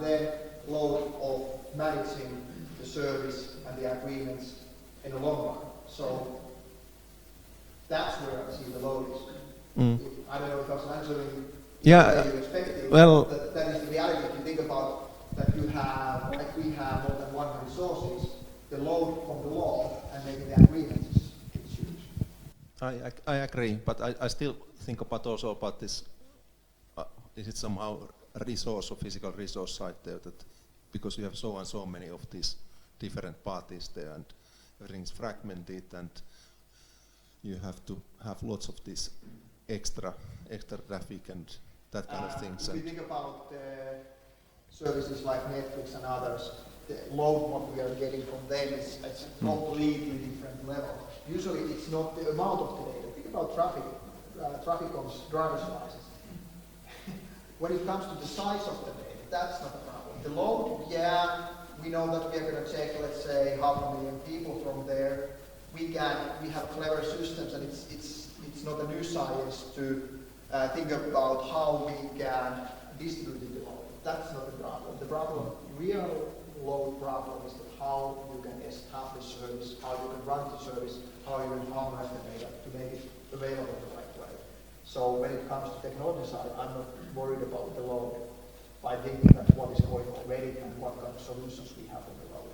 then load of managing the service and the agreements in the long run. So that's where I see the load is. I don't know if I was answering the way you expected. Well, that is the reality. If you think about that you have, like we have more than 100 sources, the load from the law and making the agreements is huge. I agree, but I still think also about this. Is it somehow a resource or physical resource side there, that because you have so many of these different parties there and everything's fragmented and you have to have lots of this extra traffic and that kind of things. If you think about services like Netflix and others, the load what we are getting from them is a completely different level. Usually it's not the amount of the data. Think about Traficom's driver's license. When it comes to the size of the data, that's not a problem. The load, yeah, we know that we are going to check, let's say, 500,000 people from there. We have clever systems, and it's not a new science to think about how we can distribute the load. That's not the problem. The real load problem is that how you can establish service, how you can run the service, how you can harmonize the data to make it available the right way. So when it comes to technology side, I'm not worried about the load by thinking that what is going already and what kind of solutions we have on the road.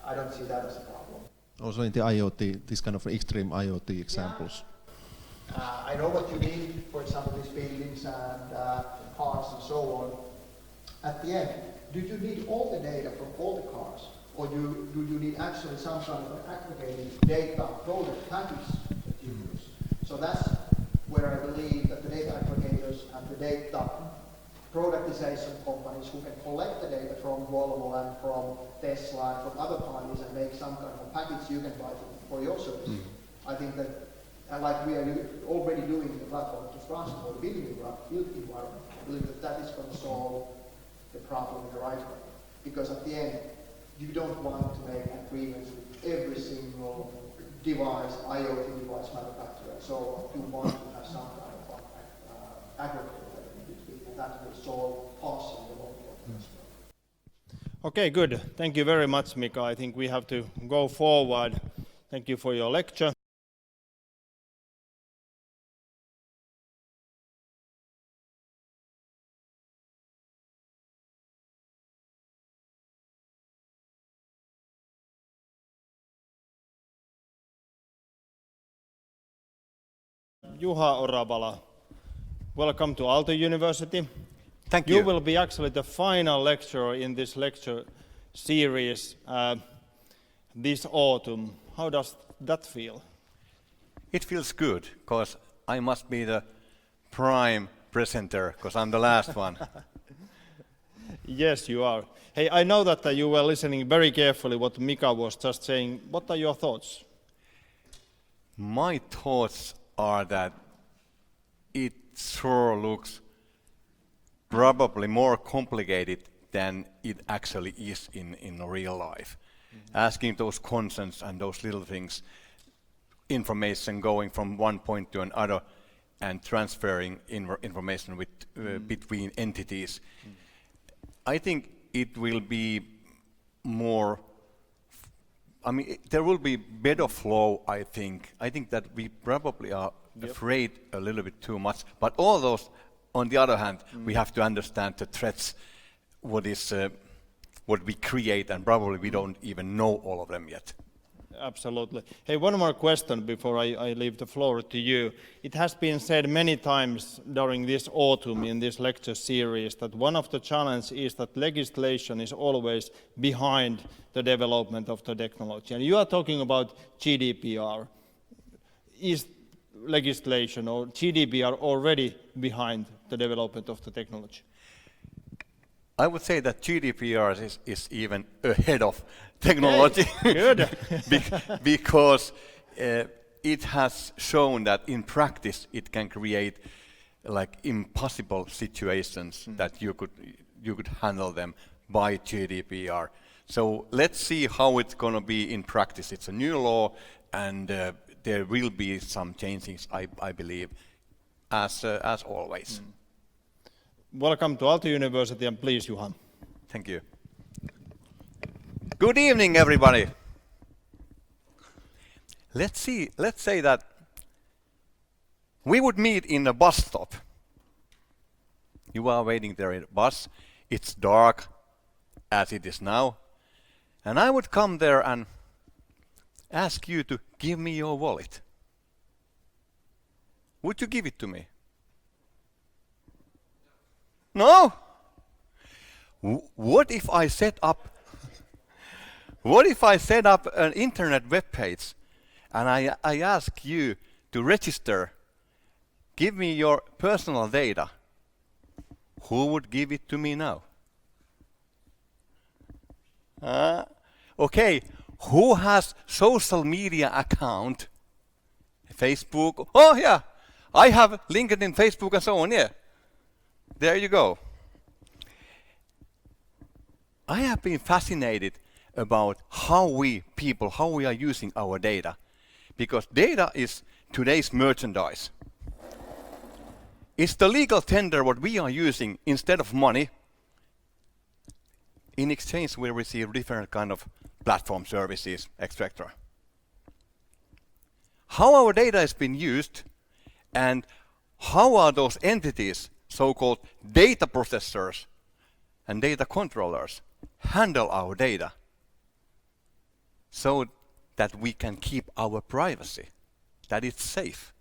I don't see that as a problem. Also in the IoT, this kind of extreme IoT examples. Yeah. I know what you mean, for example, these buildings and cars and so on. At the end, do you need all the data from all the cars? Or do you need actually some kind of aggregated data product package that you use? So that's where I believe that the data aggregators and the data productization companies who can collect the data from Volvo and from Tesla and from other parties and make some kind of package you can buy for your service. I think that, and like we are already doing in the platform to transport built environment, I believe that that is going to solve the problem in the right way. Because at the end, you don't want to make agreements with every single device, IoT device manufacturer, and so on. You want to have some kind of aggregate in between, and that will solve partially the long problem as well. Okay, good. Thank you very much, Mika. I think we have to go forward. Thank you for your lecture. Juha Oravala, welcome to Aalto University. Thank you. You will be actually the final lecturer in this lecture series this autumn. How does that feel? It feels good, because I must be the prime presenter, because I'm the last one. Yes, you are. Hey, I know that you were listening very carefully what Mika was just saying. What are your thoughts? My thoughts are that it sure looks probably more complicated than it actually is in real life. Asking those consents and those little things, information going from one point to another and transferring information between entities. I think it will be more, there will be better flow, I think. I think that we probably are afraid a little bit too much, but all those, on the other hand, we have to understand the threats, what we create, and probably we don't even know all of them yet. Absolutely. Hey, one more question before I leave the floor to you. It has been said many times during this autumn in this lecture series that one of the challenges is that legislation is always behind the development of the technology. And you are talking about GDPR. legislation or GDPR already behind the development of the technology? I would say that GDPR is even ahead of technology. Hey, good. Because it has shown that in practice it can create like impossible situations that you could handle them by GDPR. So let's see how it's going to be in practice. It's a new law, and there will be some changes, I believe, as always. Welcome to Aalto University, and please, Juha. Thank you. Good evening, everybody. Let's say that we would meet in a bus stop. You are waiting there in a bus. It's dark, as it is now. And I would come there and ask you to give me your wallet. Would you give it to me? No? What if I set up an internet web page and I ask you to register, give me your personal data? Who would give it to me now? Okay, who has social media account? Facebook? Oh yeah, I have LinkedIn, Facebook and so on, yeah. There you go. I have been fascinated about how we are using our data. Because data is today's merchandise. It's the legal tender what we are using instead of money. In exchange, we receive different kind of platform services, etc. How our data has been used and how are those entities, so-called data processors and data controllers, handle our data so that we can keep our privacy, that it's safe.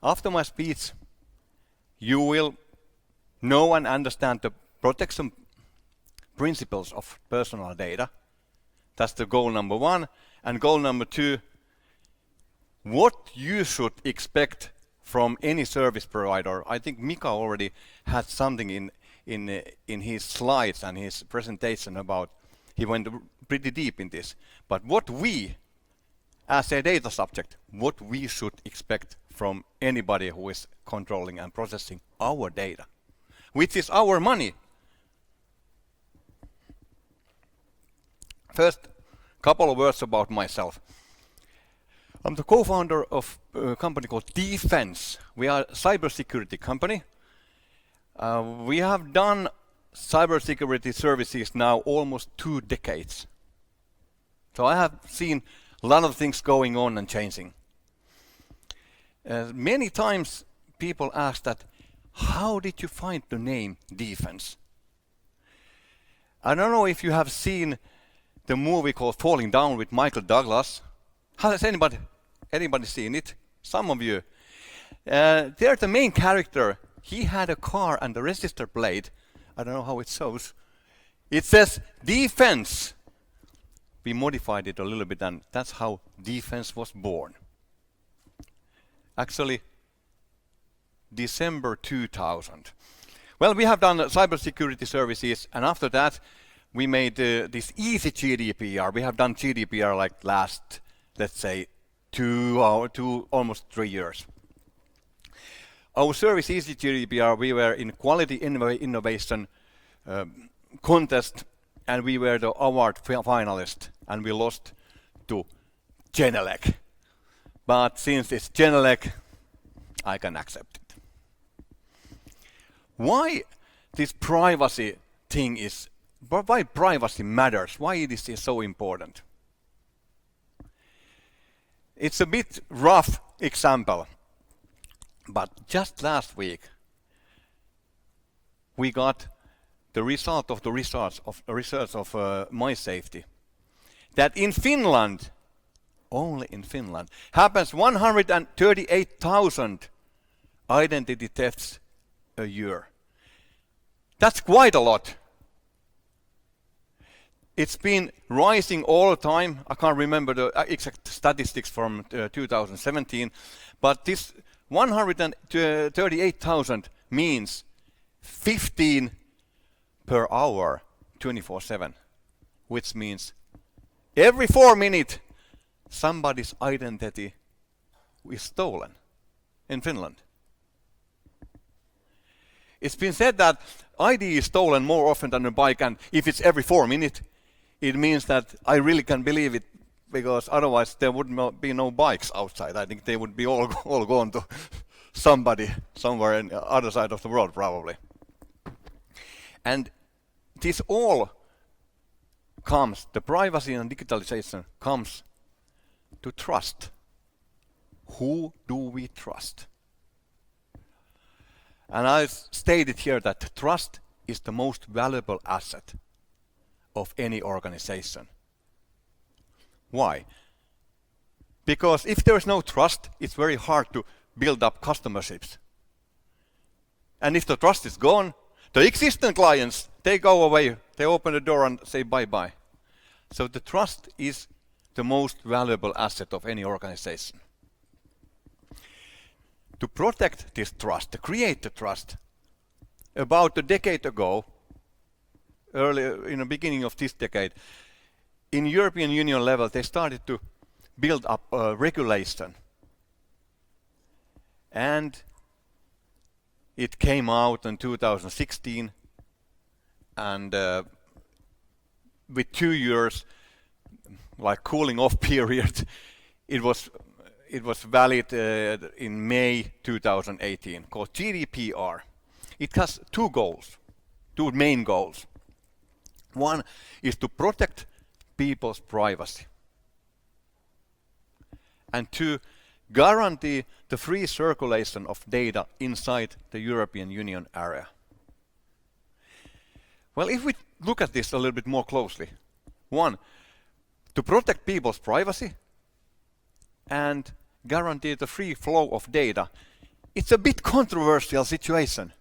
After my speech, you will know and understand the protection principles of personal data. That's the goal number 1. And goal number 2, what you should expect from any service provider. I think Mika already had something in his slides and his presentation about, he went pretty deep in this. But what we, as a data subject, what we should expect from anybody who is controlling and processing our data, which is our money. First, couple of words about myself. I'm the co-founder of a company called Defense. We are a cybersecurity company. We have done cybersecurity services now almost 2 decades. So I have seen a lot of things going on and changing. Many times people ask that, how did you find the name Defense? I don't know if you have seen the movie called Falling Down with Michael Douglas. Has anybody seen it? Some of you. There the main character, he had a car and the register plate, I don't know how it shows, it says Defense. We modified it a little bit and that's how Defense was born. Actually, December 2000. Well, we have done cybersecurity services, and after that, we made this easy GDPR. We have done GDPR like last, let's say, 2 almost 3 years. Our service Easy GDPR, we were in quality innovation contest, and we were the award finalist, and we lost to Genelec. But since it's Genelec, I can accept it. Why this privacy thing is, why privacy matters, why this is so important? It's a bit rough example, but just last week we got the result of the research of My Safety, that in Finland, only in Finland, happens 138,000 identity thefts a year. That's quite a lot. It's been rising all the time. I can't remember the exact statistics from 2017, but this 138,000 means 15 per hour, 24/7, which means every 4 minutes somebody's identity is stolen in Finland. It's been said that ID is stolen more often than a bike, and if it's every 4 minutes, it means that I really can believe it, because otherwise there would be no bikes outside. I think they would be all gone to somebody somewhere on the other side of the world probably. And this all comes, the privacy and digitalization comes to trust. Who do we trust? And I stated here that trust is the most valuable asset of any organization. Why? Because if there is no trust, it's very hard to build up customerships. And if the trust is gone, the existing clients, they go away, they open the door and say bye-bye. So the trust is the most valuable asset of any organization. To protect this trust, to create the trust, about a decade ago, early in the beginning of this decade, in European Union level, they started to build up regulation. And it came out in 2016, and with 2 years, like cooling off period, it was valid in May 2018, called GDPR. It has two main goals. One is to protect people's privacy, and to guarantee the free circulation of data inside the European Union area. Well, if we look at this a little bit more closely, one, to protect people's privacy and guarantee the free flow of data, it's a bit controversial situation.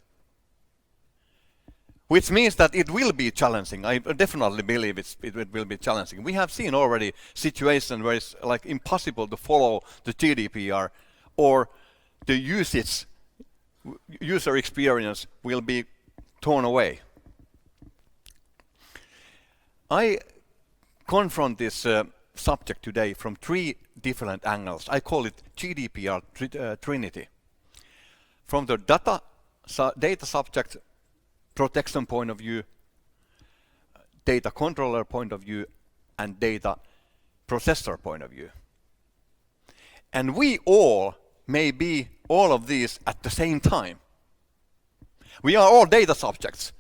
Which means that it will be challenging. I definitely believe it will be challenging. We have seen already situations where it's like impossible to follow the GDPR, or the user experience will be torn away. I confront this subject today from 3 different angles. I call it GDPR Trinity. From the data subject protection point of view, data controller point of view, and data processor point of view. And we all may be all of these at the same time. We are all data subjects.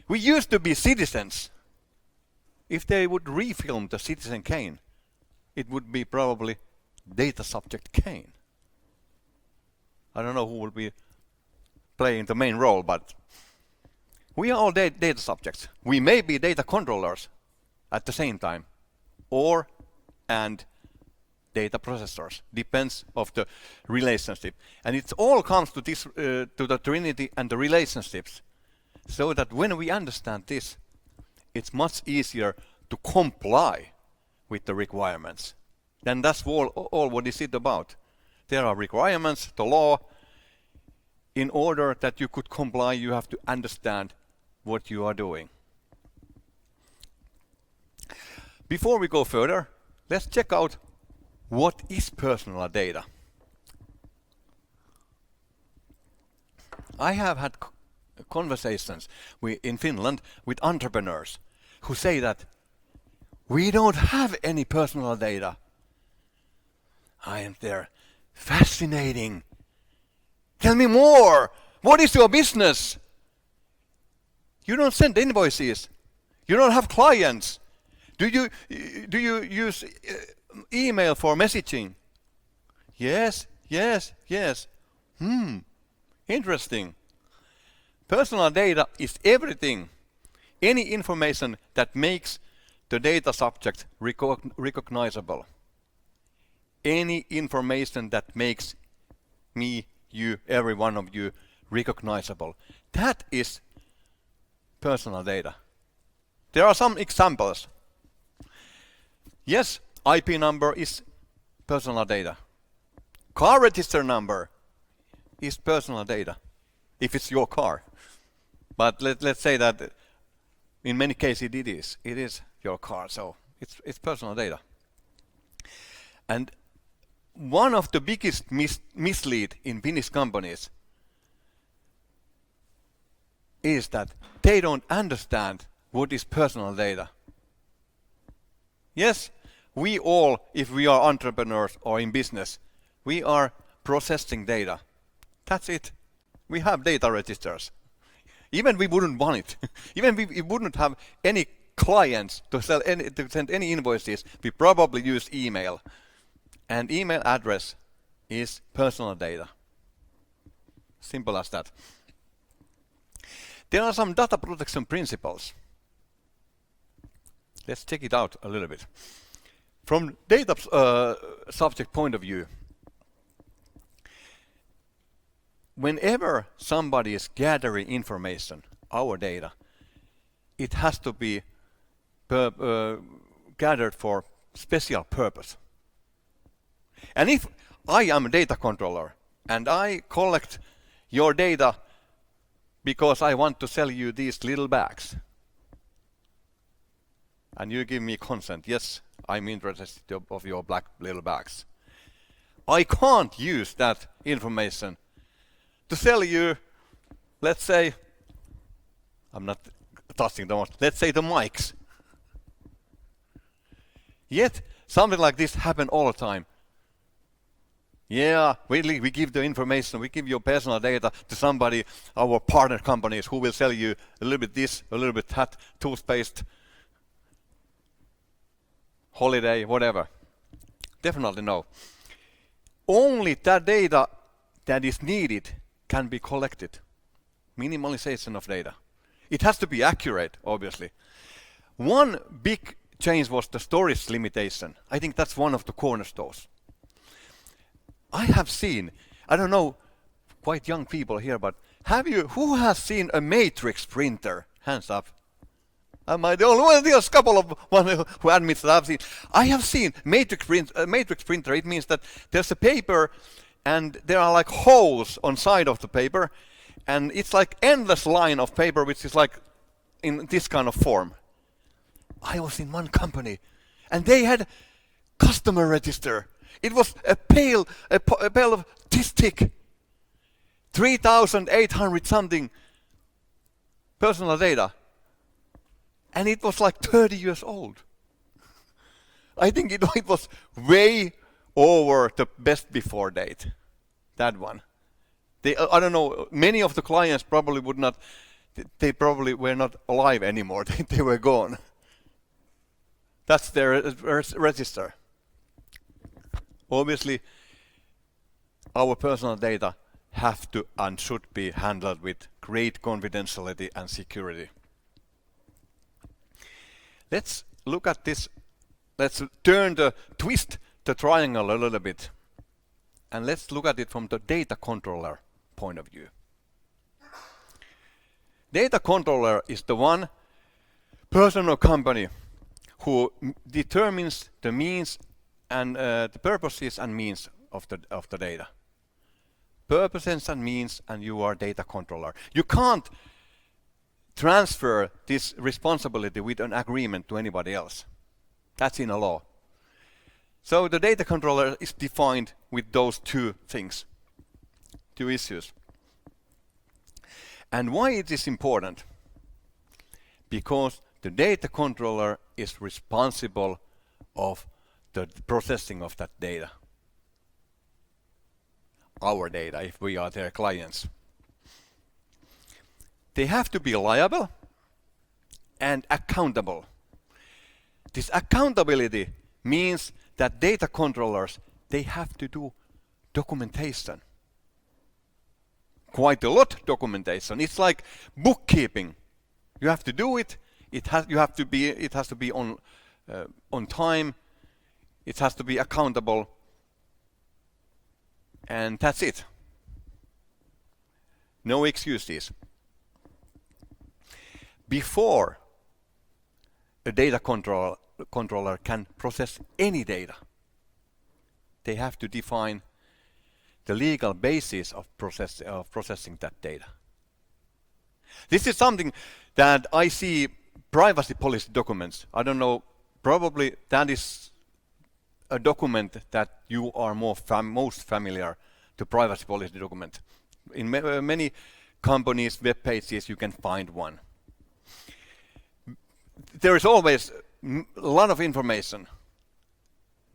We used to be citizens. If they would refilm the Citizen Kane, it would be probably data subject Kane. I don't know who will be playing the main role, but we are all data subjects. We may be data controllers at the same time, and data processors. Depends of the relationship, and it all comes to this to the Trinity and the relationships. So that when we understand this, it's much easier to comply with the requirements. Then that's all what is it about. There are requirements, the law. In order that you could comply, you have to understand what you are doing. Before we go further, let's check out what is personal data. I have had conversations in Finland with entrepreneurs who say that we don't have any personal data. I am there. Fascinating. Tell me more. What is your business? You don't send invoices. You don't have clients. Do you use email for messaging? Yes. Interesting. Personal data is everything. Any information that makes the data subject recognizable. Any information that makes me, you, every one of you recognizable. That is personal data. There are some examples. Yes, IP number is personal data. Car register number is personal data, if it's your car. But let's say that in many cases it is. It is your car, so it's personal data. And one of the biggest mislead in Finnish companies is that they don't understand what is personal data. Yes, we all, if we are entrepreneurs or in business, we are processing data. That's it. We have data registers. Even we wouldn't want it. Even we wouldn't have any clients to send any invoices. We probably use email. And email address is personal data. Simple as that. There are some data protection principles. Let's check it out a little bit. From data subject point of view, whenever somebody is gathering information, our data, it has to be gathered for special purpose. And if I am a data controller and I collect your data because I want to sell you these little bags, and you give me consent, yes, I'm interested of your black little bags, I can't use that information to sell you, let's say, I'm not touching the most, let's say the mics. Yet, something like this happen all the time. Yeah, we give the information, we give your personal data to somebody, our partner companies, who will sell you a little bit this, a little bit that, toothpaste, holiday, whatever. Definitely no. Only that data that is needed can be collected. Minimalization of data. It has to be accurate, obviously. One big change was the storage limitation. I think that's one of the cornerstones. I have seen, I don't know, quite young people here, but who has seen a matrix printer? Hands up. Am I the only one? There's a couple of one who admits that I've seen. I have seen matrix printer. It means that there's a paper and there are like holes on side of the paper, and it's like endless line of paper which is like in this kind of form. I was in one company and they had customer register. It was a pail of this thick, 3,800 something personal data. And it was like 30 years old. I think it was way over the best before date, that one. I don't know, many of the clients probably would not, they probably were not alive anymore, they were gone. That's their register. Obviously, our personal data have to and should be handled with great confidentiality and security. Let's look at this. Let's twist the triangle a little bit. And let's look at it from the data controller point of view. Data controller is the one person or company who determines the means and the purposes and means of the data. Purposes and means, and you are data controller. You can't transfer this responsibility with an agreement to anybody else. That's in a law. So the data controller is defined with those two things, two issues. And why it is important? Because the data controller is responsible of the processing of that data. Our data, if we are their clients. They have to be liable and accountable. This accountability means that data controllers, they have to do documentation. Quite a lot documentation. It's like bookkeeping. You have to do it. It has to be on time. It has to be accountable. And that's it. No excuses. Before a data controller controller can process any data. They have to define the legal basis of processing that data. This is something that I see privacy policy documents. I don't know, probably that is a document that you are most familiar to privacy policy document. In many companies' web pages you can find one. There is always a lot of information,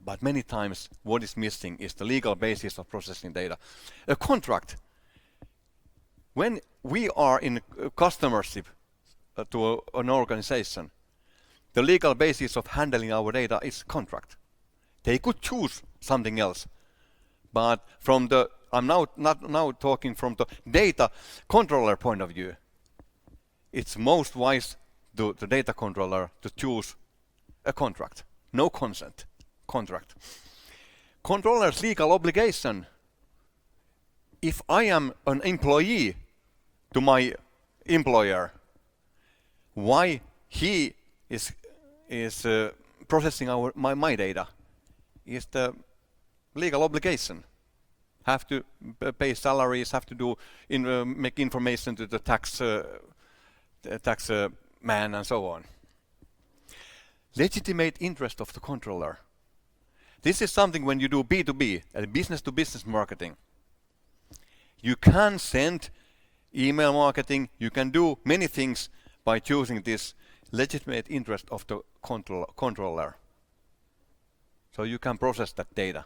but many times what is missing is the legal basis of processing data. A contract. When we are in customership to an organization, the legal basis of handling our data is contract. They could choose something else, but from the I'm now talking from the data controller point of view. It's most wise to the data controller to choose a contract, no consent, contract. Controller's legal obligation. If I am an employee to my employer, why he is processing my data is the legal obligation. Have to pay salaries, have to do make information to the tax man and so on. Legitimate interest of the controller. This is something when you do B2B, business to business marketing. You can send email marketing, you can do many things by choosing this legitimate interest of the controller. So you can process that data.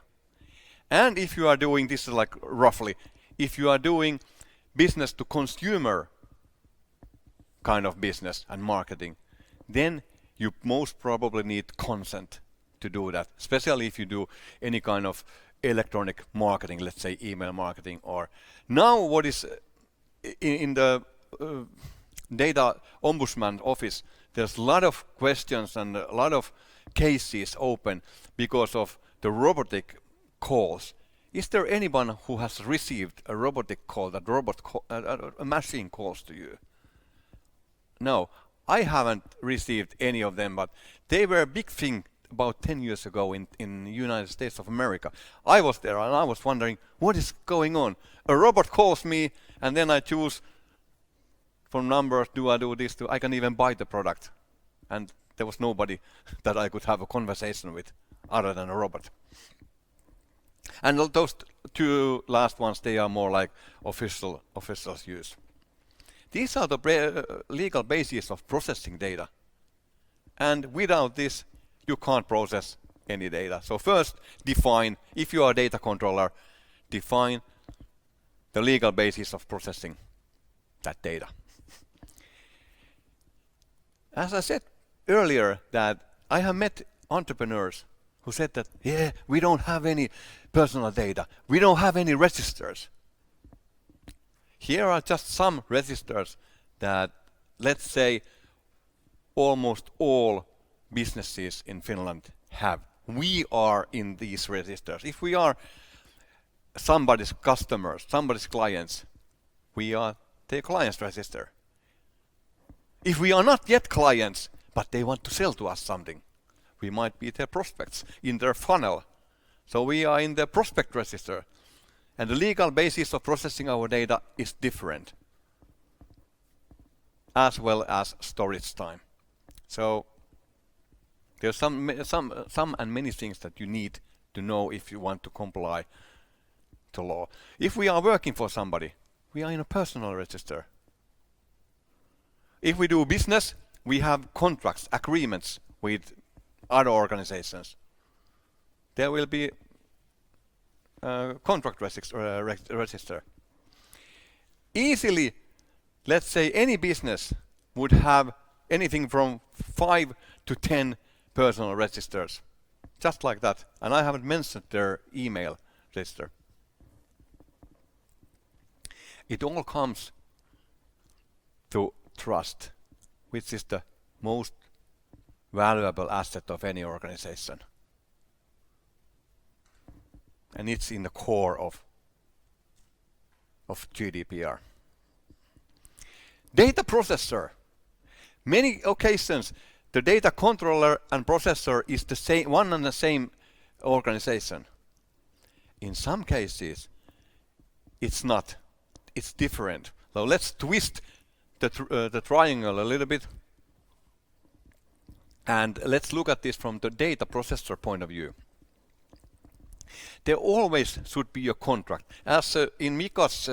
And if you are doing, this is like roughly, if you are doing business to consumer kind of business and marketing, then you most probably need consent to do that, especially if you do any kind of electronic marketing, let's say email marketing. Or now what is in the data ombudsman office, there's a lot of questions and a lot of cases open because of the robotic calls. Is there anyone who has received a robotic call, that a machine calls to you? No, I haven't received any of them, but they were a big thing about 10 years ago in the United States of America. I was there and I was wondering, what is going on? A robot calls me and then I choose from numbers, do I do this, I can even buy the product. And there was nobody that I could have a conversation with other than a robot. And those two last ones, they are more like officials use. These are the legal basis of processing data. And without this, you can't process any data. So first, define, if you are a data controller, define the legal basis of processing that data. As I said earlier, that I have met entrepreneurs who said that, yeah, we don't have any personal data. We don't have any registers. Here are just some registers that, let's say, almost all businesses in Finland have. We are in these registers. If we are somebody's customers, somebody's clients, we are their clients register. If we are not yet clients, but they want to sell to us something, we might be their prospects in their funnel. So we are in the prospect register. And the legal basis of processing our data is different, as well as storage time. So there's some and many things that you need to know if you want to comply to law. If we are working for somebody, we are in a personal register. If we do business, we have contracts, agreements with other organizations. There will be contract register. Easily, let's say any business would have anything from 5 to 10 personal registers, just like that. And I haven't mentioned their email register. It all comes to trust, which is the most valuable asset of any organization. And it's in the core of GDPR. Data processor. Many occasions the data controller and processor is the same, one and the same organization. In some cases, it's not. It's different. So let's twist the triangle a little bit. And let's look at this from the data processor point of view. There always should be a contract. As in Mika's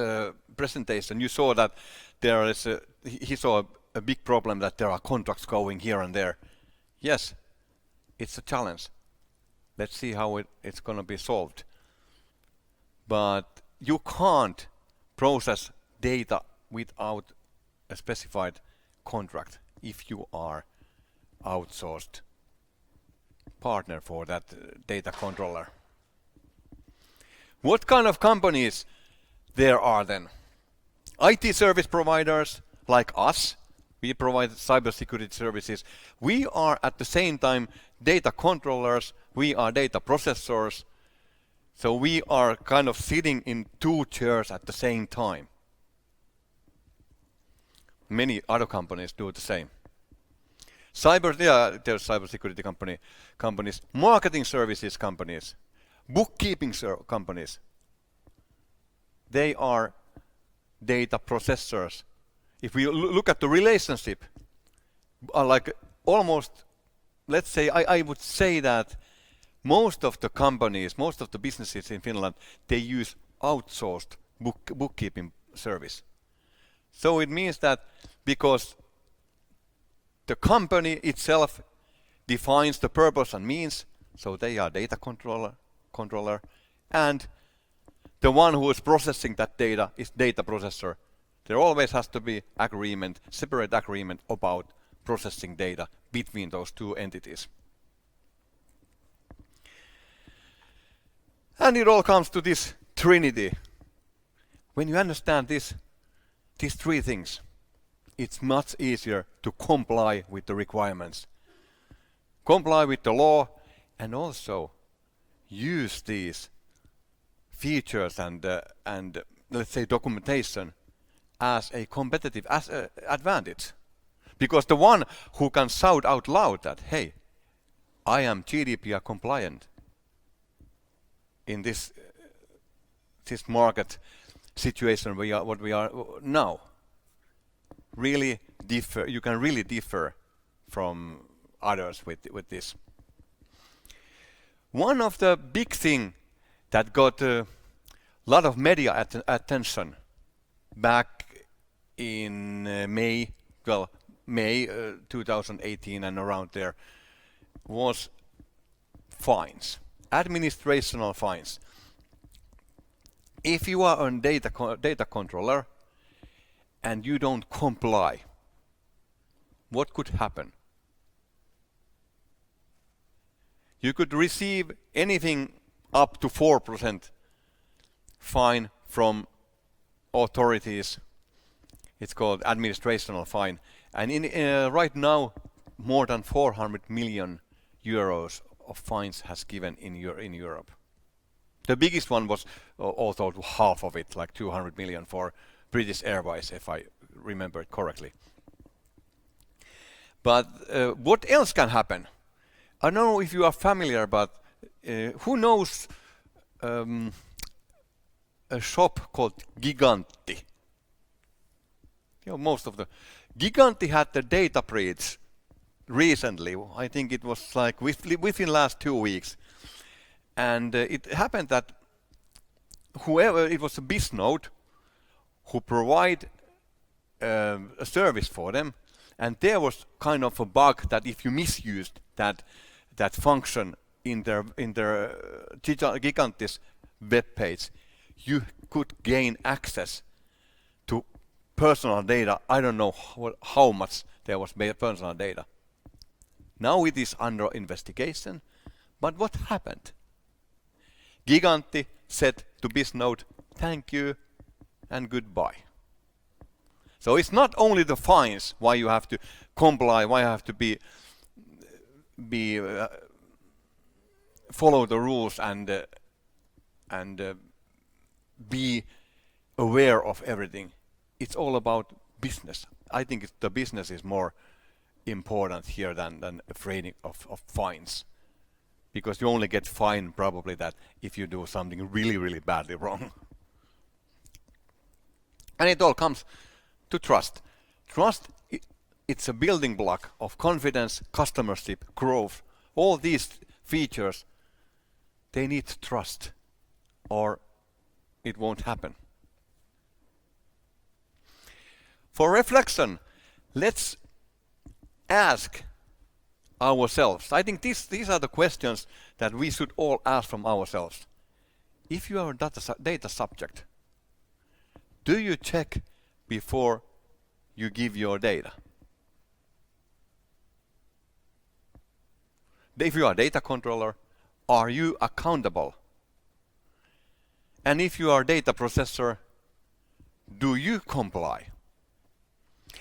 presentation, you saw that there is he saw a big problem that there are contracts going here and there. Yes, it's a challenge. Let's see how it's going to be solved. But you can't process data without a specified contract if you are outsourced partner for that data controller. What kind of companies there are then? IT service providers like us, we provide cybersecurity services. We are at the same time data controllers, we are data processors, so we are kind of sitting in two chairs at the same time. Many other companies do the same. There's cybersecurity companies, marketing services companies, bookkeeping companies. They are data processors. If we look at the relationship, like almost, let's say, I would say that most of the companies, most of the businesses in Finland, they use outsourced bookkeeping service. So it means that because the company itself defines the purpose and means, so they are data controller, and the one who is processing that data is data processor. There always has to be agreement, separate agreement about processing data between those two entities. And it all comes to this trinity. When you understand these three things, it's much easier to comply with the requirements. Comply with the law and also use these features and let's say documentation as a competitive advantage. Because the one who can shout out loud that, hey, I am GDPR compliant in this market situation what we are now, really differ. You can really differ from others with this. One of the big thing that got a lot of media attention back in May 2018 and around there was fines, administrational fines. If you are a data controller and you don't comply, what could happen? You could receive anything up to 4% fine from authorities. It's called administrational fine. And right now, more than 400 million euros of fines has given in Europe. The biggest one was also half of it, like 200 million for British Airways, if I remember it correctly. But what else can happen? I don't know if you are familiar, but who knows a shop called Gigantti? You know, most of the Gigantti had the data breach recently. I think it was like within last 2 weeks. And it happened that whoever, it was a Bisnode who provide a service for them, and there was kind of a bug that if you misused that function in their Gigantti's web page, you could gain access to personal data. I don't know how much there was personal data. Now it is under investigation. But what happened? Gigantti said to Bisnode, thank you and goodbye. So it's not only the fines why you have to comply, why you have to follow the rules and be aware of everything. It's all about business. I think the business is more important here than afraid of fines. Because you only get fined probably that if you do something really, really badly wrong. And it all comes to trust. Trust, it's a building block of confidence, customership, growth. All these features, they need trust or it won't happen. For reflection, let's ask ourselves. I think these are the questions that we should all ask from ourselves. If you are a data subject, do you check before you give your data? If you are a data controller, are you accountable? And if you are a data processor, do you comply?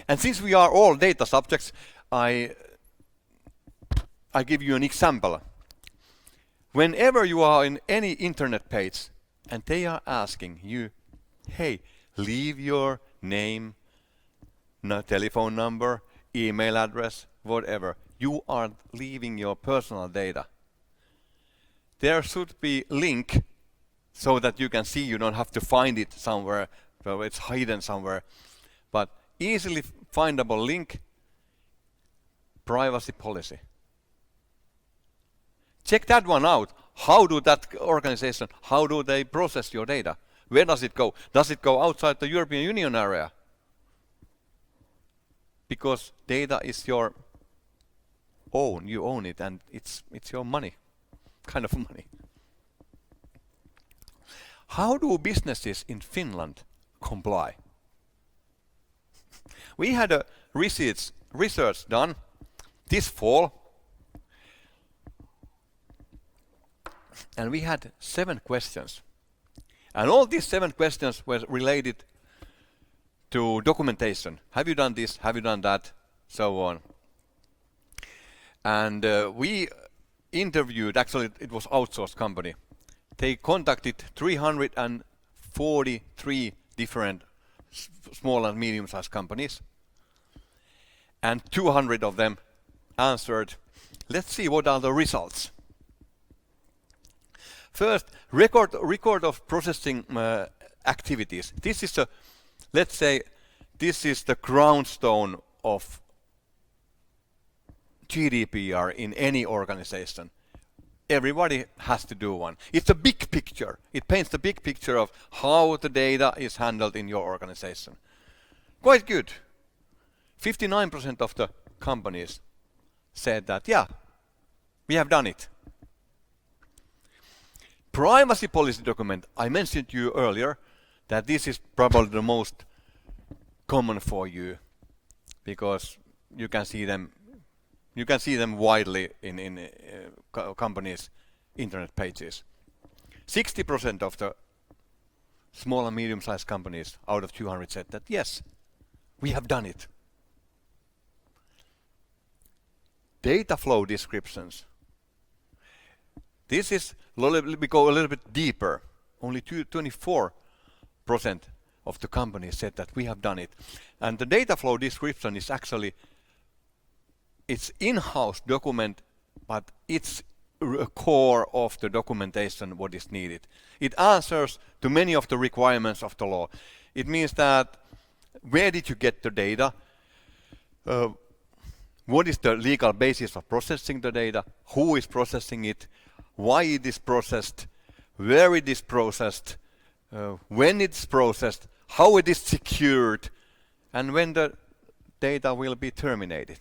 And since we are all data subjects, I give you an example. Whenever you are in any internet page and they are asking you, hey, leave your name, telephone number, email address, whatever, you are leaving your personal data. There should be link so that you can see, you don't have to find it somewhere, so it's hidden somewhere. But easily findable link, privacy policy. Check that one out. How do that organization, how do they process your data? Where does it go? Does it go outside the European Union area? Because data is your own, you own it, and it's your money, kind of money. How do businesses in Finland comply? We had a research done this fall, and we had 7 questions. And all these 7 questions were related to documentation. Have you done this? Have you done that? So on. And we interviewed, actually it was outsourced company. They contacted 343 different small and medium-sized companies. And 200 of them answered. Let's see what are the results. First, record of processing activities. This is let's say, this is the groundstone of GDPR in any organization. Everybody has to do one. It's a big picture. It paints the big picture of how the data is handled in your organization. Quite good. 59% of the companies said that, yeah, we have done it. Privacy policy document, I mentioned to you earlier that this is probably the most common for you because you can see them widely in companies' internet pages. 60% of the small and medium-sized companies out of 200 said that yes, we have done it. Data flow descriptions. This is, we go a little bit deeper. Only 24% of the companies said that we have done it. And the data flow description is actually, it's in-house document, but it's a core of the documentation what is needed. It answers to many of the requirements of the law. It means that where did you get the data? What is the legal basis of processing the data? Who is processing it? Why it is processed? Where it is processed? When it's processed? How it is secured? And when the data will be terminated.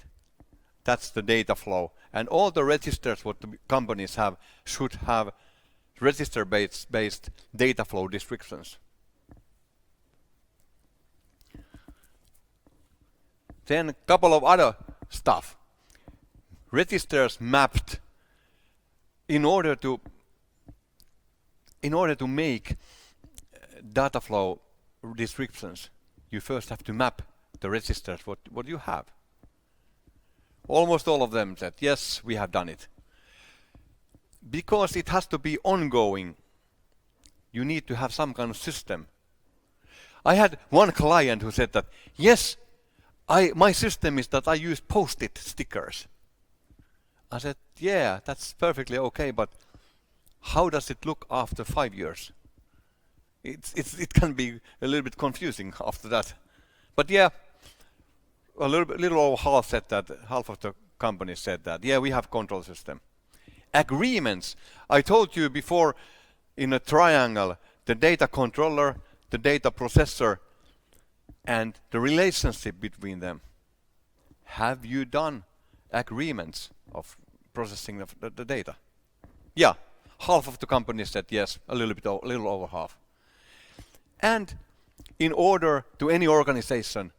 That's the data flow. And all the registers what the companies have should have register-based data flow descriptions. Then a couple of other stuff. Registers mapped in order to make data flow descriptions, you first have to map the registers what you have. Almost all of them said, yes, we have done it. Because it has to be ongoing, you need to have some kind of system. I had one client who said that, yes, my system is that I use post-it stickers. I said, yeah, that's perfectly okay, but how does it look after 5 years? It can be a little bit confusing after that. But yeah, little over half said that, half of the companies said that, yeah, we have control system. Agreements. I told you before, in a triangle, the data controller, the data processor, and the relationship between them. Have you done agreements of processing of the data? Yeah, half of the companies said yes, a little over half. And in order to any organization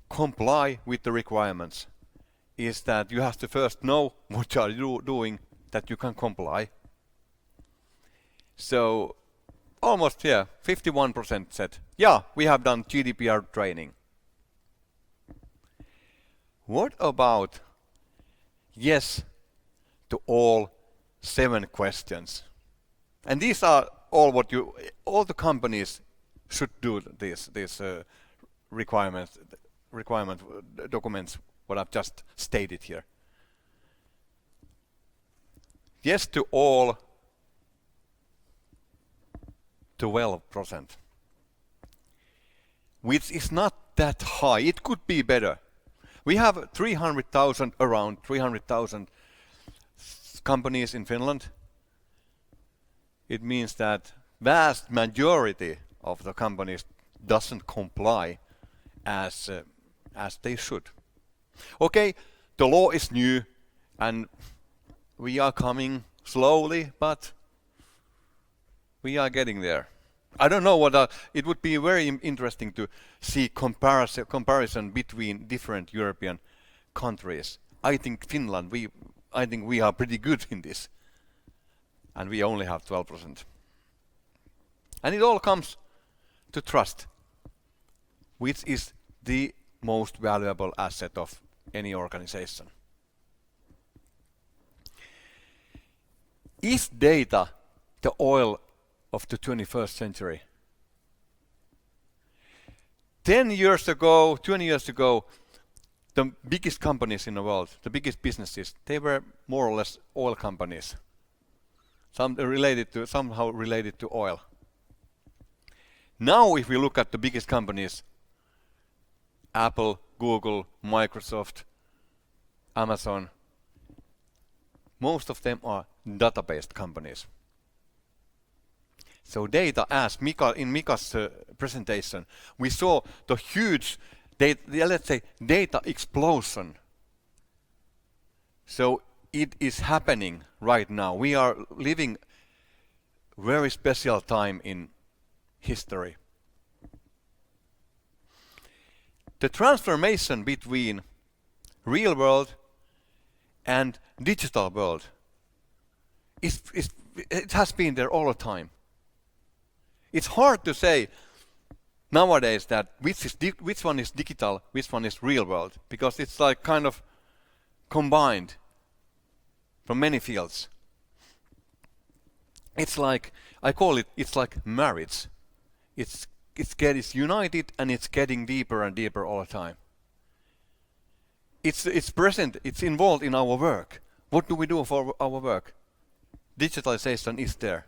comply with the requirements, is that you have to first know what you are doing that you can comply. So almost, 51% said, yeah, we have done GDPR training. What about yes to all 7 questions? And these are all the companies should do these requirement documents, what I've just stated here. Yes to all, 12%, which is not that high. It could be better. We have around 300,000 companies in Finland. It means that vast majority of the companies doesn't comply as they should. Okay, the law is new and we are coming slowly, but we are getting there. I don't know what it would be very interesting to see comparison between different European countries. I think Finland, we are pretty good in this, and we only have 12%. And it all comes to trust, which is the most valuable asset of any organization. Is data the oil of the 21st century? 20 years ago, the biggest companies in the world, the biggest businesses, they were more or less oil companies. Somehow related to oil. Now if we look at the biggest companies, Apple, Google, Microsoft, Amazon, most of them are data-based companies. So data, as in Mika's presentation, we saw the huge, data explosion. So it is happening right now. We are living very special time in history. The transformation between real world and digital world it has been there all the time. It's hard to say nowadays that which one is digital, which one is real world, because it's like kind of combined from many fields. It's like, I call it's like marriage. It's united and it's getting deeper and deeper all the time. It's present, it's involved in our work. What do we do for our work? Digitalization is there.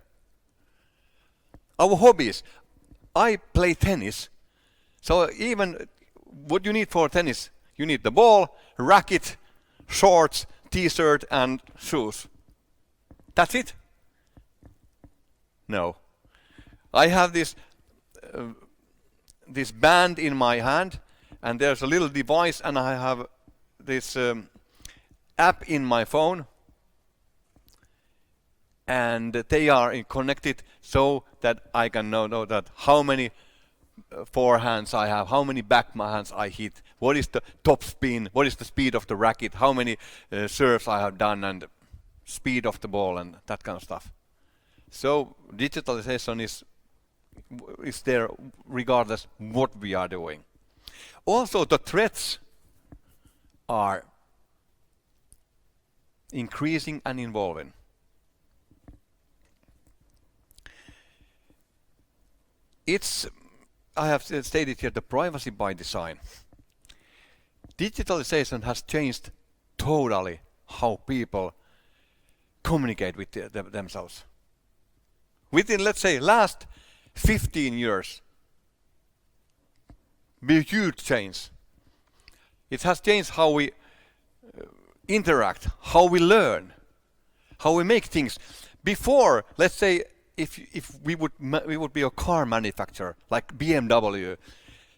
Our hobbies. I play tennis. So even what you need for tennis, you need the ball, racket, shorts, t-shirt and shoes. That's it? No. I have this band in my hand and there's a little device and I have this app in my phone and they are connected so that I can know that how many forehands I have, how many backhands I hit, what is the top spin, what is the speed of the racket, how many serves I have done and speed of the ball and that kind of stuff. So digitalization is there regardless what we are doing. Also the threats are increasing and evolving. I have stated here the privacy by design. digitalization has changed totally how people communicate with themselves. Within, let's say, last 15 years, be a huge change. It has changed how we interact, how we learn, how we make things. Before, let's say, if we would be a car manufacturer like BMW,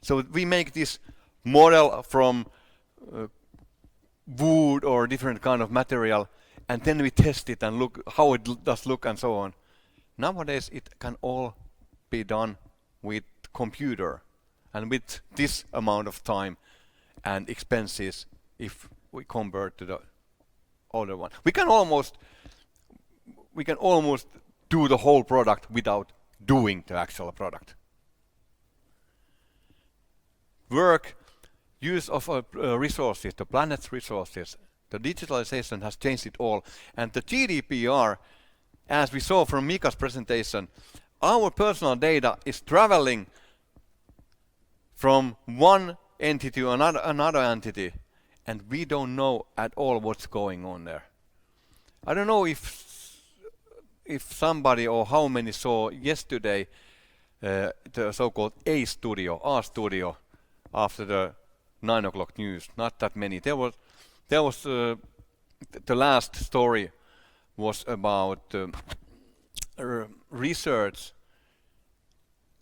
so we make this model from wood or different kind of material, and then we test it and look how it does look and so on. Nowadays, it can all be done with computer and with this amount of time and expenses if we compare to the other one. We can almost do the whole product without doing the actual product. Work, use of resources, the planet's resources, the digitalization has changed it all. And the GDPR, as we saw from Mika's presentation, our personal data is traveling from one entity to another entity, and we don't know at all what's going on there. I don't know if somebody or how many saw yesterday the so-called R studio after the 9 o'clock news. Not that many. There was the last story was about research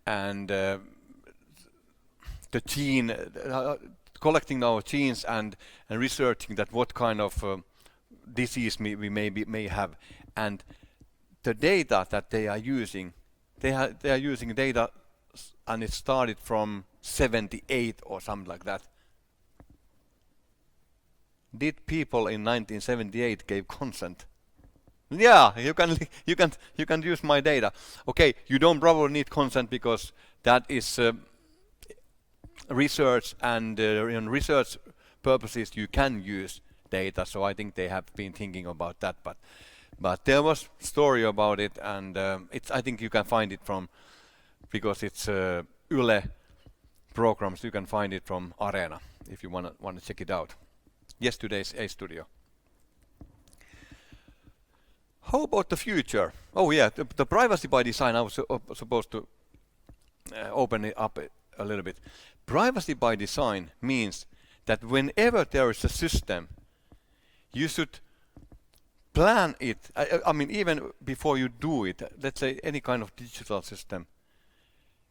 and the gene, collecting our genes and researching that what kind of disease we may have, and the data that they are using, they are using data, and it started from 78 or something like that. Did people in 1978 gave consent? Yeah, you can use my data. Okay, you don't probably need consent because that is research, and in research purposes you can use data. So I think they have been thinking about that. But there was story about it, and I think you can find it from, because it's Yle programs. You can find it from Areena if you want to check it out. Yesterday's A Studio. How about the future? Oh yeah, the privacy by design. I was supposed to open it up a little bit. Privacy by design means that whenever there is a system, you should plan it. I mean, even before you do it, let's say any kind of digital system,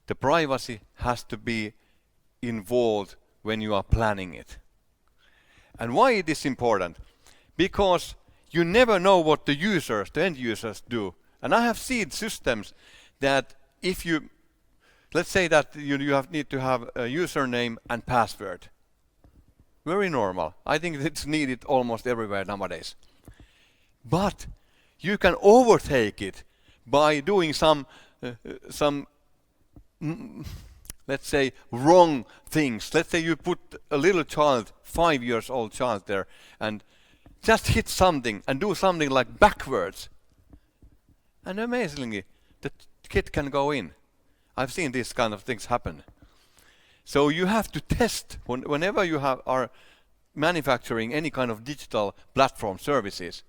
the privacy has to be involved when you are planning it. And why it is important? Because you never know what the end users do. And I have seen systems that if you, let's say that you need to have a username and password. Very normal. I think it's needed almost everywhere nowadays. But you can overtake it by doing some let's say wrong things. Let's say you put a little child, 5 years old child there, and just hit something and do something like backwards. And amazingly, the kid can go in. I've seen these kind of things happen. So you have to test whenever you are manufacturing any kind of digital platform services.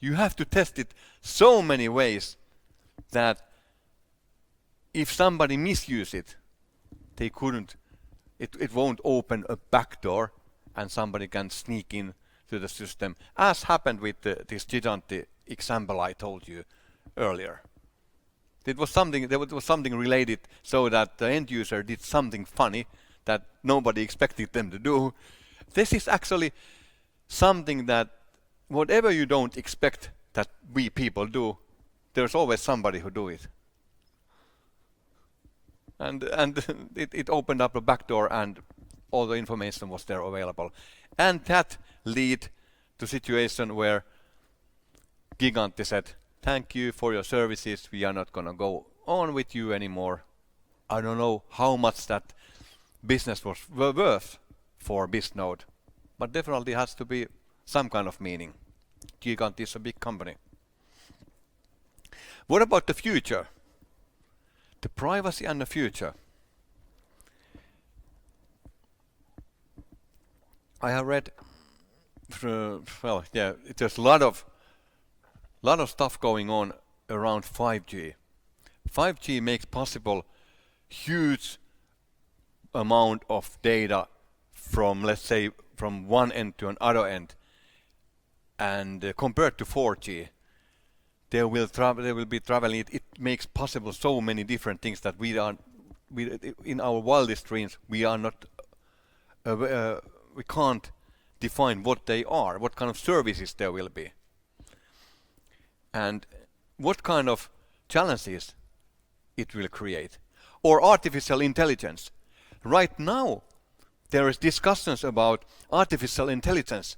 You have to test it so many ways that if somebody misuses it, they couldn't. It won't open a back door and somebody can sneak in to the system, as happened with this Giganti example I told you earlier. There was something related so that the end user did something funny that nobody expected them to do. This is actually something that whatever you don't expect that we people do, there's always somebody who do it. And it opened up a back door and all the information was there available. And that led to a situation where Giganti said, thank you for your services, we are not going to go on with you anymore. I don't know how much that business was worth for Bisnode, but definitely has to be some kind of meaning. Giganti is a big company. What about the future? The privacy and the future. I have read there's a lot of stuff going on around 5G. 5G makes possible huge amount of data from, let's say, from one end to another end, and compared to 4G, they will be traveling. It makes possible so many different things that we in our wildest dreams we are not we can't define what they are, what kind of services there will be, and what kind of challenges it will create. Or artificial intelligence. Right now, there is discussions about artificial intelligence,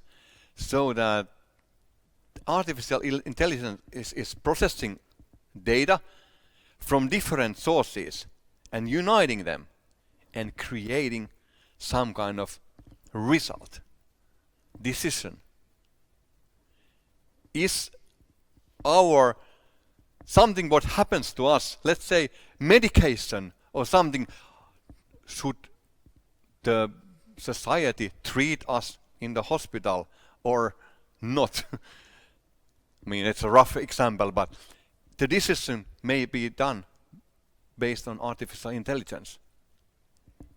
so that artificial intelligence is processing data from different sources and uniting them and creating some kind of result, decision. Is our something what happens to us, let's say medication or something, should the society treat us in the hospital or not? I mean, it's a rough example, but the decision may be done based on artificial intelligence.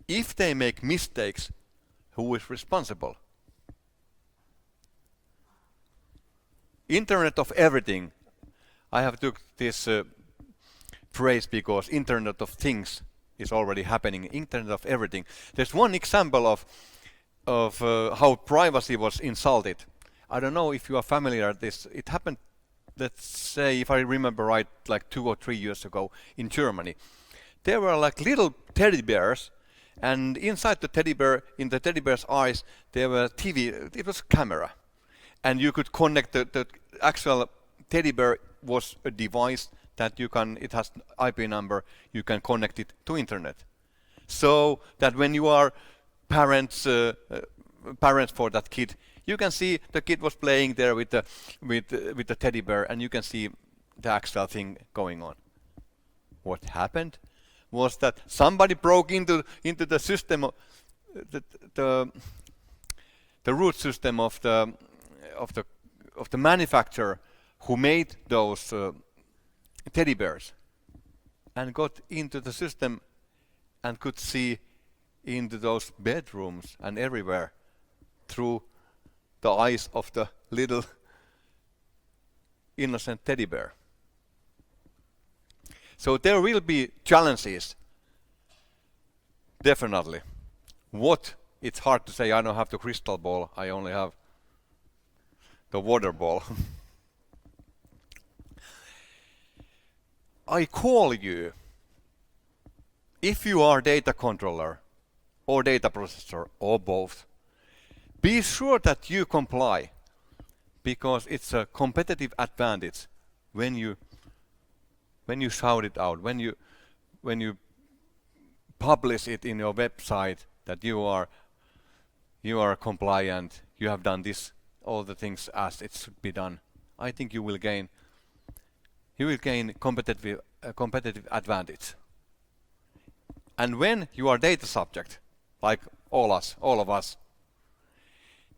If they make mistakes, who is responsible? Internet of everything. I have took this phrase because Internet of Things is already happening. Internet of everything. There's one example of how privacy was insulted. I don't know if you are familiar with this. It happened, let's say, if I remember right, like 2 or 3 years ago in Germany. There were like little teddy bears, and inside the teddy bear, in the teddy bear's eyes, there were TV. It was a camera, and you could connect the actual teddy bear was a device that you can. It has IP number. You can connect it to internet, so that when you are parents for that kid, you can see the kid was playing there with the teddy bear, and you can see the actual thing going on. What happened was that somebody broke into the system, the root system of the manufacturer who made those teddy bears, and got into the system and could see into those bedrooms and everywhere through the eyes of the little innocent teddy bear. So there will be challenges, definitely. What? It's hard to say. I don't have the crystal ball. I only have the water ball. I call you, if you are data controller or data processor or both, be sure that you comply, because it's a competitive advantage when you shout it out, when you publish it in your website that you are compliant, you have done this, all the things as it should be done. I think you will gain competitive advantage. And when you are data subject, like all of us,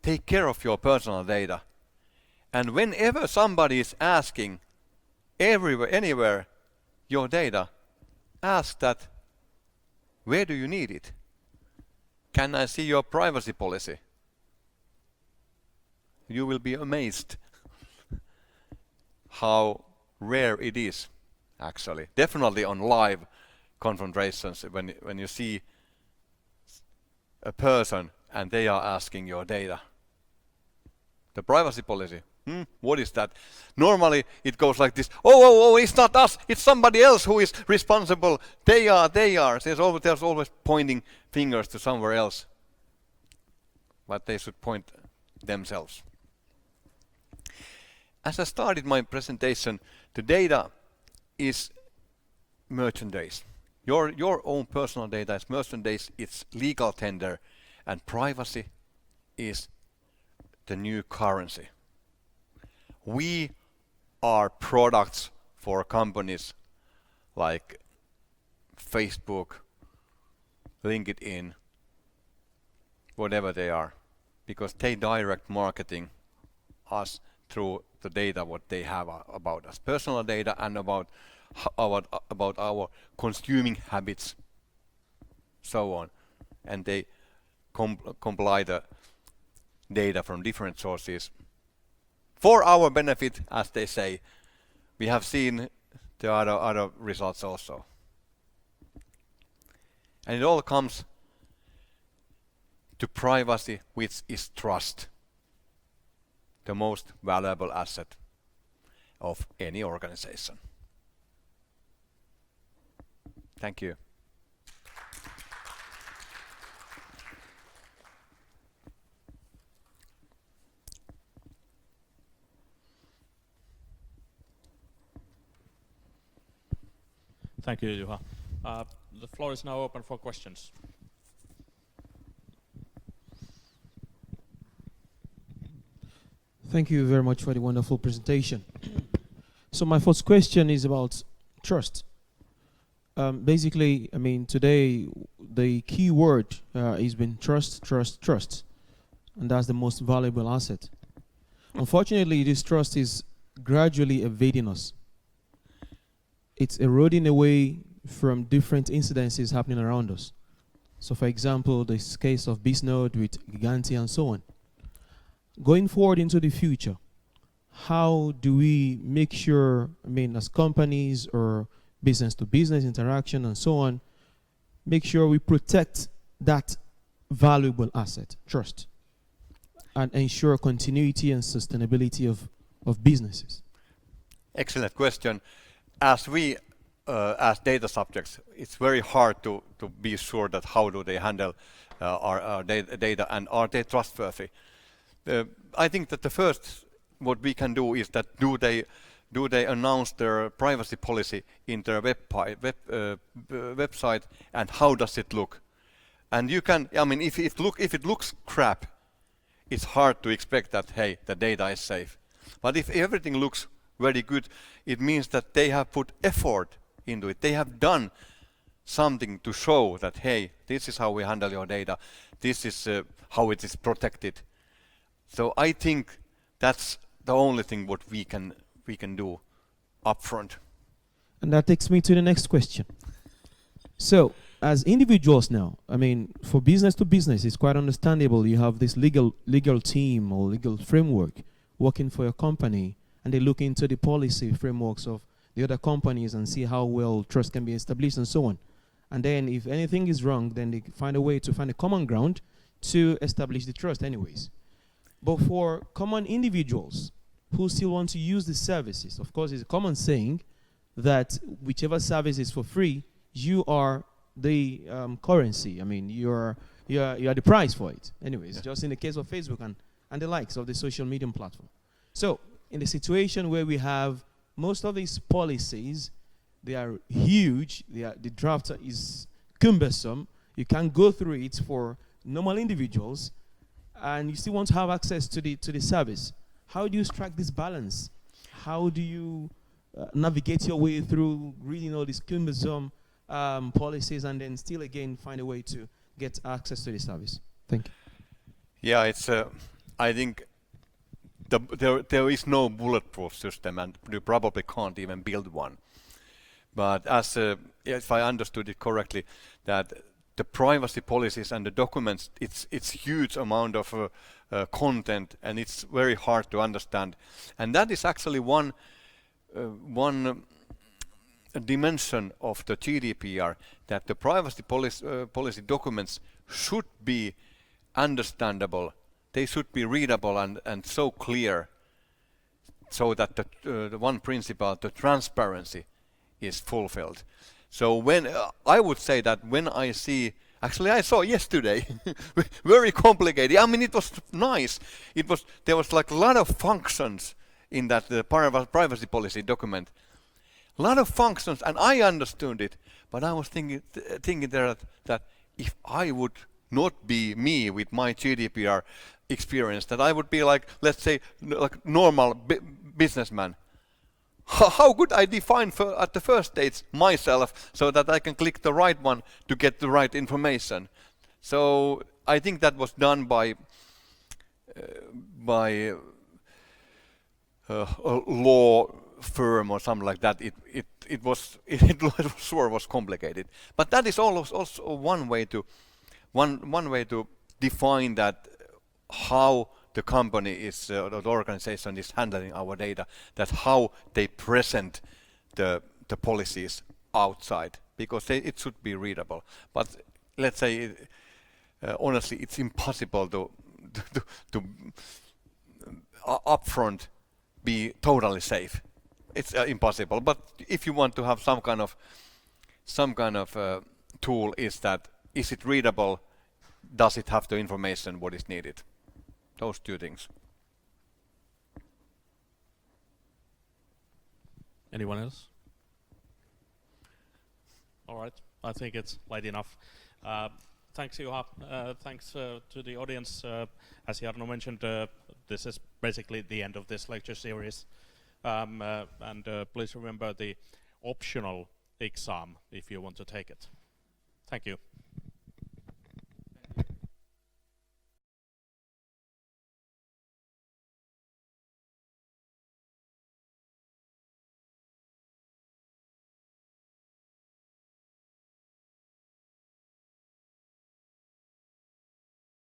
take care of your personal data. And whenever somebody is asking anywhere your data, ask that, where do you need it? Can I see your privacy policy? You will be amazed how rare it is, actually. Definitely on live confrontations, when you see a person and they are asking your data. The privacy policy. What is that? Normally it goes like this. Oh, it's not us. It's somebody else who is responsible. They are. There's always pointing fingers to somewhere else. But they should point themselves. As I started my presentation, the data is merchandise. Your own personal data is merchandise. It's legal tender, and privacy is the new currency. We are products for companies like Facebook, LinkedIn, whatever they are. because they direct marketing us through the data what they have about us, personal data and about our consuming habits, so on, and they compile the data from different sources for our benefit, as they say. We have seen the other results also, and it all comes to privacy, which is trust, the most valuable asset of any organization. Thank you. Thank you, Juha. The floor is now open for questions. Thank you very much for the wonderful presentation. So my first question is about trust. Basically, I mean, today the key word has been trust, trust, trust. And that's the most valuable asset. Unfortunately, this trust is gradually evading us. It's eroding away from different incidences happening around us. So for example, this case of Bisnode with Giganti and so on. Going forward into the future, how do we make sure, I mean, as companies or business to business interaction and so on, make sure we protect that valuable asset, trust, and ensure continuity and sustainability of businesses? Excellent question. As we, as data subjects, it's very hard to be sure that how do they handle our data and are they trustworthy. I think that the first what we can do is that do they announce their privacy policy in their website, and how does it look? And you can, I mean, if it looks crap, it's hard to expect that, hey, the data is safe. But if everything looks very good, it means that they have put effort into it. They have done something to show that, hey, this is how we handle your data. This is how it is protected. So I think that's the only thing what we can do upfront. And that takes me to the next question. So, as individuals now, I mean, for business to business, it's quite understandable. You have this legal team or legal framework working for your company, and they look into the policy frameworks of the other companies and see how well trust can be established and so on. And then if anything is wrong, then they find a way to find a common ground to establish the trust anyways. But for common individuals who still want to use the services, of course, it's a common saying that whichever service is for free, you are the currency. I mean, you are the price for it. Anyways, just in the case of Facebook and the likes of the social media platform. So, in the situation where we have most of these policies, they are huge. The draft is cumbersome. You can't go through it for normal individuals, and you still want to have access to the service. How do you strike this balance? How do you navigate your way through reading all these cumbersome policies and then still again find a way to get access to the service? Thank you. Yeah, it's. I think there is no bulletproof system, and you probably can't even build one. But as if I understood it correctly, that the privacy policies and the documents, it's huge amount of content, and it's very hard to understand. And that is actually one dimension of the GDPR, that the privacy policy documents should be understandable. They should be readable and so clear, so that the one principle, the transparency, is fulfilled. So when I would say that when I see, actually I saw yesterday, very complicated. I mean, it was nice. There was like a lot of functions in that privacy policy document. A lot of functions, and I understood it. But I was thinking there that if I would not be me with my GDPR experience, that I would be like, let's say, like normal businessman. How could I define at the first stage myself so that I can click the right one to get the right information? So I think that was done by by a law firm or something like that, it was sure was complicated. But that is also one way to define that how the company is or the organization is handling our data, that how they present the policies outside, because it should be readable. But let's say honestly, it's impossible to upfront be totally safe. It's impossible. But if you want to have some kind of tool, is it readable? Does it have the information what is needed? Those two things. Anyone else? All right, I think it's late enough. Thanks, Juha. Thanks to the audience. As Jarno mentioned, this is basically the end of this lecture series. And please remember the optional exam if you want to take it. Thank you.